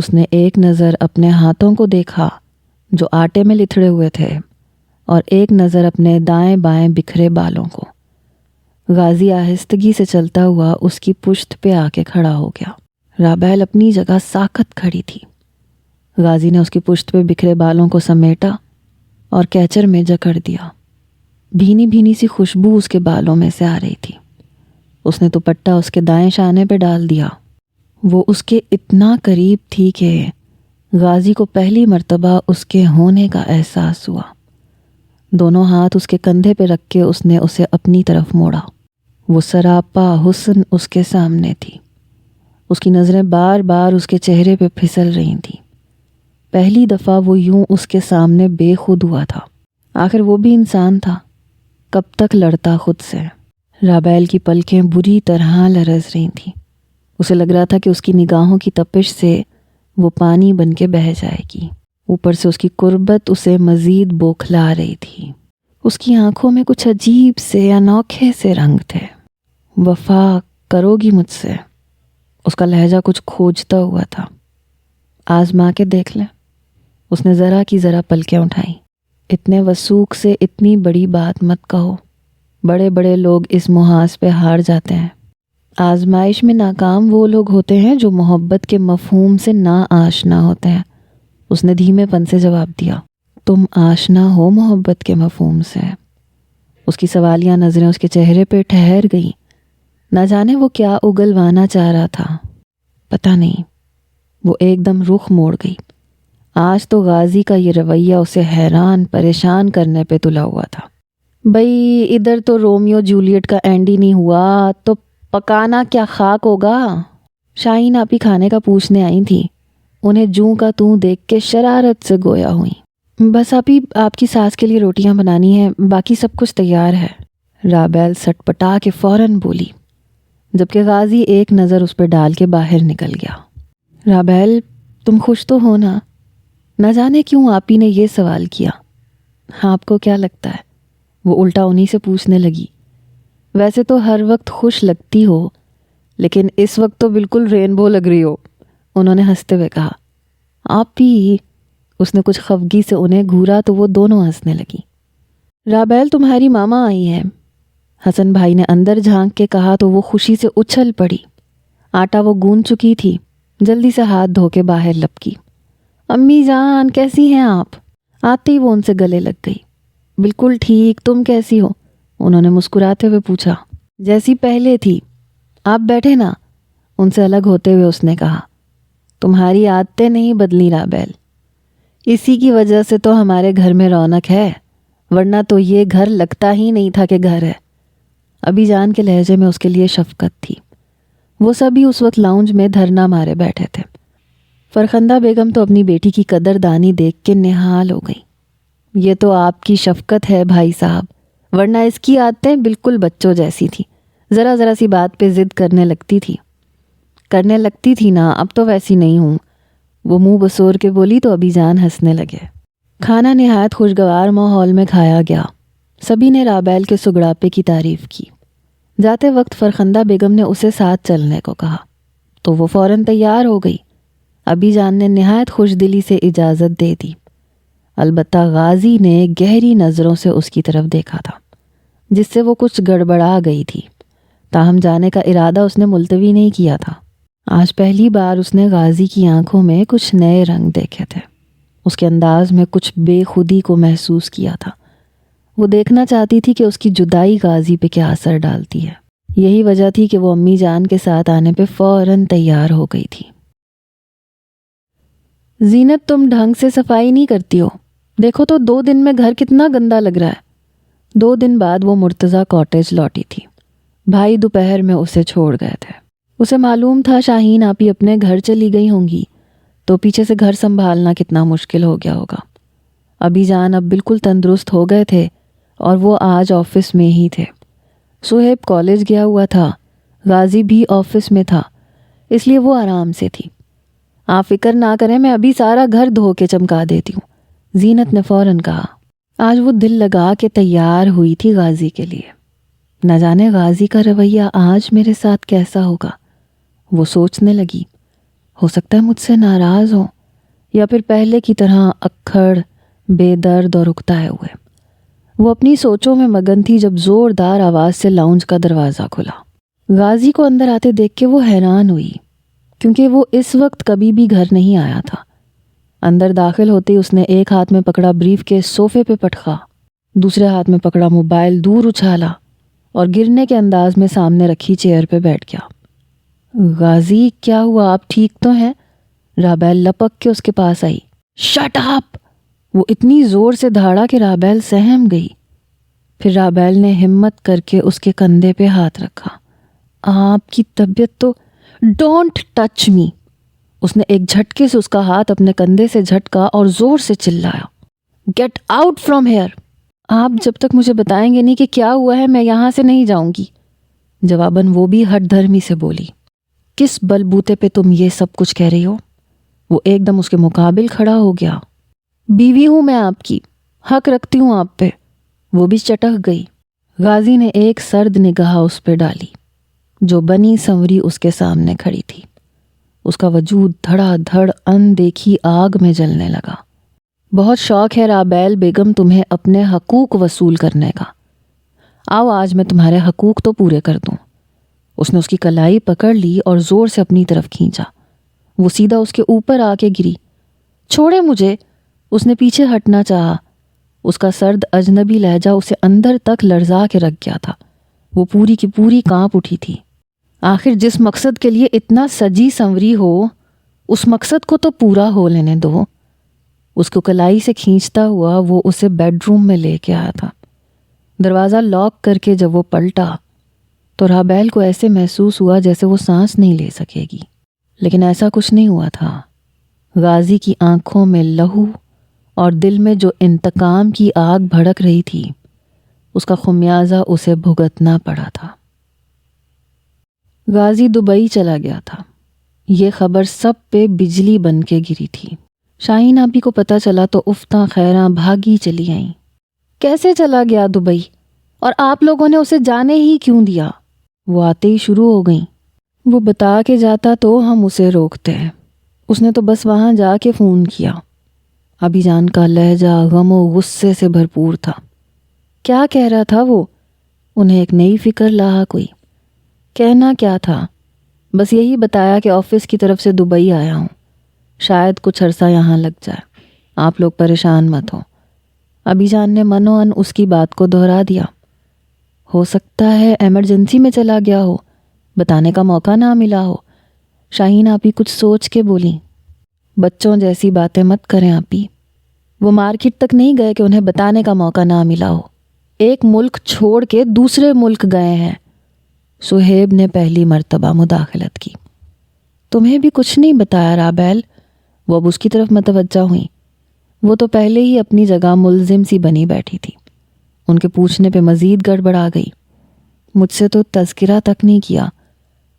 اس نے ایک نظر اپنے ہاتھوں کو دیکھا جو آٹے میں لتھڑے ہوئے تھے، اور ایک نظر اپنے دائیں بائیں بکھرے بالوں کو۔ غازی آہستگی سے چلتا ہوا اس کی پشت پہ آ کے کھڑا ہو گیا۔ رابعل اپنی جگہ ساکت کھڑی تھی۔ غازی نے اس کی پشت پہ بکھرے بالوں کو سمیٹا اور کیچر میں جکڑ دیا۔ بھینی بھینی سی خوشبو اس کے بالوں میں سے آ رہی تھی۔ اس نے دوپٹہ اس کے دائیں شانے پہ ڈال دیا۔ وہ اس کے اتنا قریب تھی کہ غازی کو پہلی مرتبہ اس کے ہونے کا احساس ہوا۔ دونوں ہاتھ اس کے کندھے پہ رکھ کے اس نے اسے اپنی طرف موڑا۔ وہ سراپا حسن اس کے سامنے تھی۔ اس کی نظریں بار بار اس کے چہرے پہ پھسل رہی تھیں۔ پہلی دفعہ وہ یوں اس کے سامنے بے خود ہوا تھا۔ آخر وہ بھی انسان تھا، کب تک لڑتا خود سے۔ رابعل کی پلکیں بری طرح لرز رہی تھیں۔ اسے لگ رہا تھا کہ اس کی نگاہوں کی تپش سے وہ پانی بن کے بہہ جائے گی۔ اوپر سے اس کی قربت اسے مزید بوکھلا رہی تھی۔ اس کی آنکھوں میں کچھ عجیب سے انوکھے سے رنگ تھے۔ وفا کرو گی مجھ سے؟ اس کا لہجہ کچھ کھوجتا ہوا تھا۔ آزما کے دیکھ لیں۔ اس نے ذرا کی ذرا پلکیں اٹھائیں۔ اتنے وثوق سے اتنی بڑی بات مت کہو۔ بڑے بڑے لوگ اس محاذ پہ ہار جاتے ہیں۔ آزمائش میں ناکام وہ لوگ ہوتے ہیں جو محبت کے مفہوم سے نا آشنا ہوتے ہیں۔ اس نے دھیمے پن سے جواب دیا۔ تم آشنا ہو محبت کے مفہوم سے؟ اس کی سوالیہ نظریں اس کے چہرے پہ ٹھہر گئیں۔ نہ جانے وہ کیا اگلوانا چاہ رہا تھا، پتہ نہیں۔ وہ ایک دم رخ موڑ گئی۔ آج تو غازی کا یہ رویہ اسے حیران پریشان کرنے پہ تلا ہوا تھا۔ بھئی ادھر تو رومیو جولیٹ کا اینڈ ہی نہیں ہوا تو پکانا کیا خاک ہوگا؟ شاہین آپی کھانے کا پوچھنے آئی تھی۔ انہیں جوں کا توں دیکھ کے شرارت سے گویا ہوئیں۔ بس آپی آپ کی ساس کے لیے روٹیاں بنانی ہیں، باقی سب کچھ تیار ہے۔ رابعل سٹ پٹا کے فوراً بولی، جبکہ غازی ایک نظر اس پہ ڈال کے باہر نکل گیا۔ رابعل تم خوش تو ہو نا؟ نہ جانے کیوں آپی نے یہ سوال کیا۔ آپ کو کیا لگتا ہے؟ وہ الٹا انہی سے پوچھنے لگی۔ ویسے تو ہر وقت خوش لگتی ہو، لیکن اس وقت تو بالکل رینبو لگ رہی ہو، انہوں نے ہنستے ہوئے کہا۔ آپی، اس نے کچھ خفگی سے انہیں گھورا تو وہ دونوں ہنسنے لگی۔ رابعل تمہاری ماما آئی ہیں، حسن بھائی نے اندر جھانک کے کہا تو وہ خوشی سے اچھل پڑی۔ آٹا وہ گوندھ چکی تھی، جلدی سے ہاتھ دھو کے باہر لپکی۔ امی جان کیسی ہیں آپ؟ آتے ہی وہ ان سے گلے لگ گئی۔ بالکل ٹھیک، تم کیسی ہو؟ انہوں نے مسکراتے ہوئے پوچھا۔ جیسی پہلے تھی، آپ بیٹھے نا، ان سے الگ ہوتے ہوئے اس نے کہا۔ تمہاری عادتیں نہیں بدلی رابعل، اسی کی وجہ سے تو ہمارے گھر میں رونق ہے، ورنہ تو یہ گھر لگتا ہی نہیں تھا کہ گھر ہے۔ ابھی جان کے لہجے میں اس کے لیے شفقت تھی۔ وہ سبھی اس وقت لاؤنج میں دھرنا مارے بیٹھے تھے۔ فرخندہ بیگم تو اپنی بیٹی کی قدر دانی دیکھ کے نہال ہو گئی۔ یہ تو آپ کی شفقت ہے بھائی صاحب، ورنہ اس کی عادتیں بالکل بچوں جیسی تھی، ذرا ذرا سی بات پہ ضد کرنے لگتی تھی نا، اب تو ویسی نہیں ہوں۔ وہ منہ بسور کے بولی تو ابھی جان ہنسنے لگے۔ کھانا نہایت خوشگوار ماحول میں کھایا گیا۔ سبھی نے رابعل کے سگڑاپے کی تعریف کی۔ جاتے وقت فرخندہ بیگم نے اسے ساتھ چلنے کو کہا تو وہ فوراً تیار ہو گئی۔ ابھی جان نے نہایت خوش دلی سے اجازت دے دی۔ البتہ غازی نے گہری نظروں سے اس کی طرف دیکھا تھا، جس سے وہ کچھ گڑبڑا گئی تھی۔ تاہم جانے کا ارادہ اس نے ملتوی نہیں کیا تھا۔ آج پہلی بار اس نے غازی کی آنکھوں میں کچھ نئے رنگ دیکھے تھے۔ اس کے انداز میں کچھ بے خودی کو محسوس کیا تھا۔ وہ دیکھنا چاہتی تھی کہ اس کی جدائی غازی پہ کیا اثر ڈالتی ہے۔ یہی وجہ تھی کہ وہ امی جان کے ساتھ آنے پہ فوراً تیار ہو گئی تھی۔ زینت تم ڈھنگ سے صفائی نہیں کرتی ہو، دیکھو تو 2 دن میں گھر کتنا گندا لگ رہا ہے۔ 2 دن بعد وہ مرتضیٰ کاٹیج لوٹی تھی۔ بھائی دوپہر میں اسے چھوڑ گئے تھے۔ اسے معلوم تھا شاہین آپی اپنے گھر چلی گئی ہوں گی تو پیچھے سے گھر سنبھالنا کتنا مشکل ہو گیا ہوگا۔ ابھی جان اب بالکل تندرست ہو گئے تھے اور وہ آج آفس میں ہی تھے۔ سہیب کالج گیا ہوا تھا، غازی بھی آفس میں تھا، اس لیے وہ آرام سے تھی۔ آپ فکر نہ کریں، میں ابھی سارا گھر دھو کے چمکا دیتی ہوں، زینت نے فوراً کہا۔ آج وہ دل لگا کے تیار ہوئی تھی غازی کے لیے۔ نہ جانے غازی کا رویہ آج میرے ساتھ کیسا ہوگا، وہ سوچنے لگی۔ ہو سکتا ہے مجھ سے ناراض ہو یا پھر پہلے کی طرح اکھڑ، بے درد اور اکتائے ہوئے۔ وہ اپنی سوچوں میں مگن تھی جب زوردار آواز سے لاؤنج کا دروازہ کھلا۔ غازی کو اندر آتے دیکھ کے وہ حیران ہوئی، کیونکہ وہ اس وقت کبھی بھی گھر نہیں آیا تھا۔ اندر داخل ہوتے اس نے ایک ہاتھ میں پکڑا بریف کے صوفے پہ پٹخا، دوسرے ہاتھ میں پکڑا موبائل دور اچھالا اور گرنے کے انداز میں سامنے رکھی چیئر پہ بیٹھ گیا۔ غازی کیا ہوا، آپ ٹھیک تو ہیں؟ رابیل لپک کے اس کے پاس آئی۔ Shut up! وہ اتنی زور سے دھاڑا کہ رابیل سہم گئی۔ پھر رابیل نے ہمت کر کے اس کے کندھے پہ ہاتھ رکھا۔ آپ کی طبیعت تو… ڈونٹ ٹچ می! اس نے ایک جھٹکے سے اس کا ہاتھ اپنے کندھے سے جھٹکا اور زور سے چلایا۔ Get out from here! آپ جب تک مجھے بتائیں گے نہیں کہ کیا ہوا ہے میں یہاں سے نہیں جاؤں گی۔ جواباً وہ بھی ہٹ دھرمی سے بولی۔ کس بلبوتے پہ تم یہ سب کچھ کہہ رہی ہو؟ وہ ایک دم اس کے مقابل کھڑا ہو گیا۔ بیوی ہوں میں آپ کی، حق رکھتی ہوں آپ پہ۔ وہ بھی چٹک گئی۔ غازی نے ایک سرد نگاہ اس پہ ڈالی جو بنی سنوری اس کے سامنے کھڑی تھی۔ اس کا وجود دھڑا دھڑ اندیکھی آگ میں جلنے لگا۔ بہت شوق ہے رابیل بیگم تمہیں اپنے حقوق وصول کرنے کا۔ آؤ آج میں تمہارے حقوق تو پورے کر دوں۔ اس نے اس کی کلائی پکڑ لی اور زور سے اپنی طرف کھینچا۔ وہ سیدھا اس کے اوپر آ کے گری۔ چھوڑے مجھے! اس نے پیچھے ہٹنا چاہا۔ اس کا سرد اجنبی لہجہ اسے اندر تک لرزا کے رکھ گیا تھا۔ وہ پوری کی پوری کانپ اٹھی تھی۔ آخر جس مقصد کے لیے اتنا سجی سنوری ہو، اس مقصد کو تو پورا ہو لینے دو۔ اس کو کلائی سے کھینچتا ہوا وہ اسے بیڈ روم میں لے کے آیا تھا۔ دروازہ لاک کر کے جب وہ پلٹا تو رابیل کو ایسے محسوس ہوا جیسے وہ سانس نہیں لے سکے گی، لیکن ایسا کچھ نہیں ہوا تھا۔ غازی کی آنکھوں میں لہو اور دل میں جو انتقام کی آگ بھڑک رہی تھی، اس کا خمیازہ اسے بھگتنا پڑا تھا۔ غازی دبئی چلا گیا تھا۔ یہ خبر سب پہ بجلی بن کے گری تھی۔ شاہین آپی کو پتہ چلا تو افتاں خیراں بھاگی چلی آئیں۔ کیسے چلا گیا دبئی؟ اور آپ لوگوں نے اسے جانے ہی کیوں دیا؟ وہ آتے ہی شروع ہو گئیں۔ وہ بتا کے جاتا تو ہم اسے روکتے ہیں، اس نے تو بس وہاں جا کے فون کیا۔ ابھی جان کا لہجہ غم و غصے سے بھرپور تھا۔ کیا کہہ رہا تھا وہ؟ انہیں ایک نئی فکر لاحق ہوئی۔ کہنا کیا تھا؟ بس یہی بتایا کہ آفس کی طرف سے دبئی آیا ہوں، شاید کچھ عرصہ یہاں لگ جائے، آپ لوگ پریشان مت ہو۔ ابھی جان نے من و ان اس کی بات کو دہرا دیا۔ ہو سکتا ہے ایمرجنسی میں چلا گیا ہو، بتانے کا موقع نہ ملا ہو۔ شاہین آپی کچھ سوچ کے بولی۔ بچوں جیسی باتیں مت کریں آپی، وہ مارکیٹ تک نہیں گئے کہ انہیں بتانے کا موقع نہ ملا ہو۔ ایک ملک چھوڑ کے دوسرے ملک گئے ہیں۔ سہیب نے پہلی مرتبہ مداخلت کی۔ تمہیں بھی کچھ نہیں بتایا رابیل؟ وہ اب اس کی طرف متوجہ ہوئیں۔ وہ تو پہلے ہی اپنی جگہ ملزم سی بنی بیٹھی تھی۔ ان کے پوچھنے پہ مزید گڑبڑ آ گئی۔ مجھ سے تو تذکرہ تک نہیں کیا،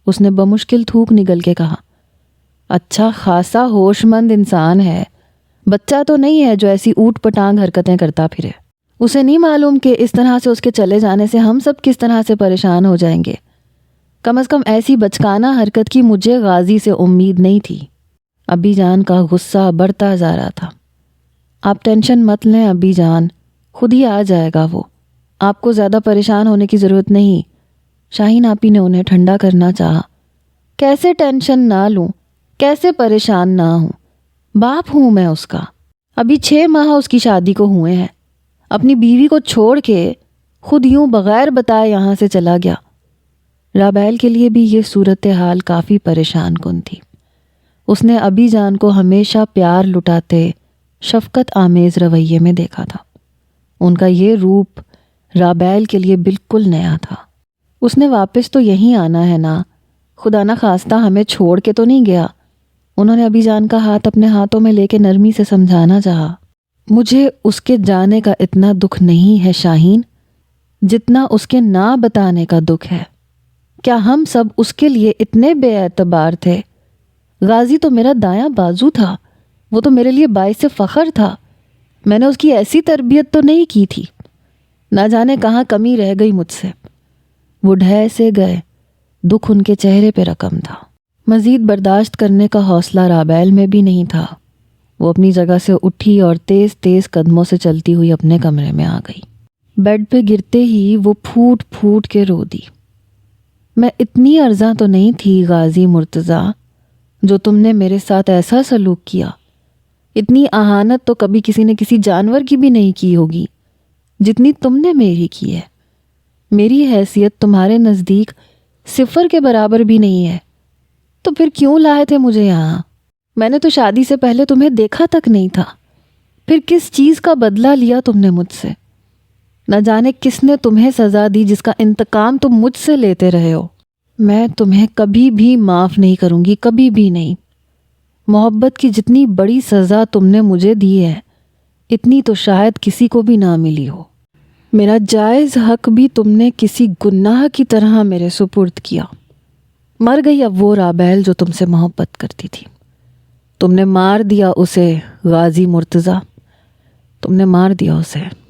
اس نے بمشکل تھوک نگل کے کہا۔ اچھا خاصا ہوش مند انسان ہے، بچہ تو نہیں ہے جو ایسی اوٹ پٹانگ حرکتیں کرتا پھرے۔ اسے نہیں معلوم کہ اس طرح سے اس کے چلے جانے سے ہم سب کس طرح سے پریشان ہو جائیں گے۔ کم از کم ایسی بچکانہ حرکت کی مجھے غازی سے امید نہیں تھی۔ ابی جان کا غصہ بڑھتا جا رہا تھا۔ آپ ٹینشن مت لیں ابی جان، خود ہی آ جائے گا وہ، آپ کو زیادہ پریشان ہونے کی ضرورت نہیں۔ شاہین آپی نے انہیں ٹھنڈا کرنا چاہا۔ کیسے ٹینشن نہ لوں، کیسے پریشان نہ ہوں؟ باپ ہوں میں اس کا، ابھی 6 ماہ اس کی شادی کو ہوئے ہیں، اپنی بیوی کو چھوڑ کے خود یوں بغیر بتائے یہاں سے چلا گیا۔ رابیل کے لیے بھی یہ صورتحال کافی پریشان کن تھی۔ اس نے ابی جان کو ہمیشہ پیار لٹاتے، شفقت آمیز رویے میں دیکھا تھا۔ ان کا یہ روپ رابیل کے لیے بالکل نیا تھا۔ اس نے واپس تو یہیں آنا ہے نا، خدا نہ خواستہ ہمیں چھوڑ کے تو نہیں گیا۔ انہوں نے ابی جان کا ہاتھ اپنے ہاتھوں میں لے کے نرمی سے سمجھانا چاہا۔ مجھے اس کے جانے کا اتنا دکھ نہیں ہے شاہین، جتنا اس کے نہ بتانے کا دکھ ہے۔ کیا ہم سب اس کے لیے اتنے بے اعتبار تھے؟ غازی تو میرا دایاں بازو تھا، وہ تو میرے لیے باعث فخر تھا۔ میں نے اس کی ایسی تربیت تو نہیں کی تھی، نہ جانے کہاں کمی رہ گئی مجھ سے۔ وہ ڈھہ سے گئے، دکھ ان کے چہرے پہ رقم تھا۔ مزید برداشت کرنے کا حوصلہ رابیل میں بھی نہیں تھا۔ وہ اپنی جگہ سے اٹھی اور تیز تیز قدموں سے چلتی ہوئی اپنے کمرے میں آ گئی۔ بیڈ پہ گرتے ہی وہ پھوٹ پھوٹ کے رو دی۔ میں اتنی ارزاں تو نہیں تھی غازی مرتضیٰ جو تم نے میرے ساتھ ایسا سلوک کیا۔ اتنی اہانت تو کبھی کسی نے کسی جانور کی بھی نہیں کی ہوگی جتنی تم نے میری کی ہے۔ میری حیثیت تمہارے نزدیک صفر کے برابر بھی نہیں ہے، تو پھر کیوں لائے تھے مجھے یہاں؟ میں نے تو شادی سے پہلے تمہیں دیکھا تک نہیں تھا۔ پھر کس چیز کا بدلہ لیا تم نے مجھ سے؟ نہ جانے کس نے تمہیں سزا دی جس کا انتقام تم مجھ سے لیتے رہے ہو۔ میں تمہیں کبھی بھی معاف نہیں کروں گی، کبھی بھی نہیں۔ محبت کی جتنی بڑی سزا تم نے مجھے دی ہے اتنی تو شاید کسی کو بھی نہ ملی ہو۔ میرا جائز حق بھی تم نے کسی گناہ کی طرح میرے سپرد کیا۔ مر گئی اب وہ رابیل جو تم سے محبت کرتی تھی۔ تم نے مار دیا اسے غازی مرتضیٰ، تم نے مار دیا اسے۔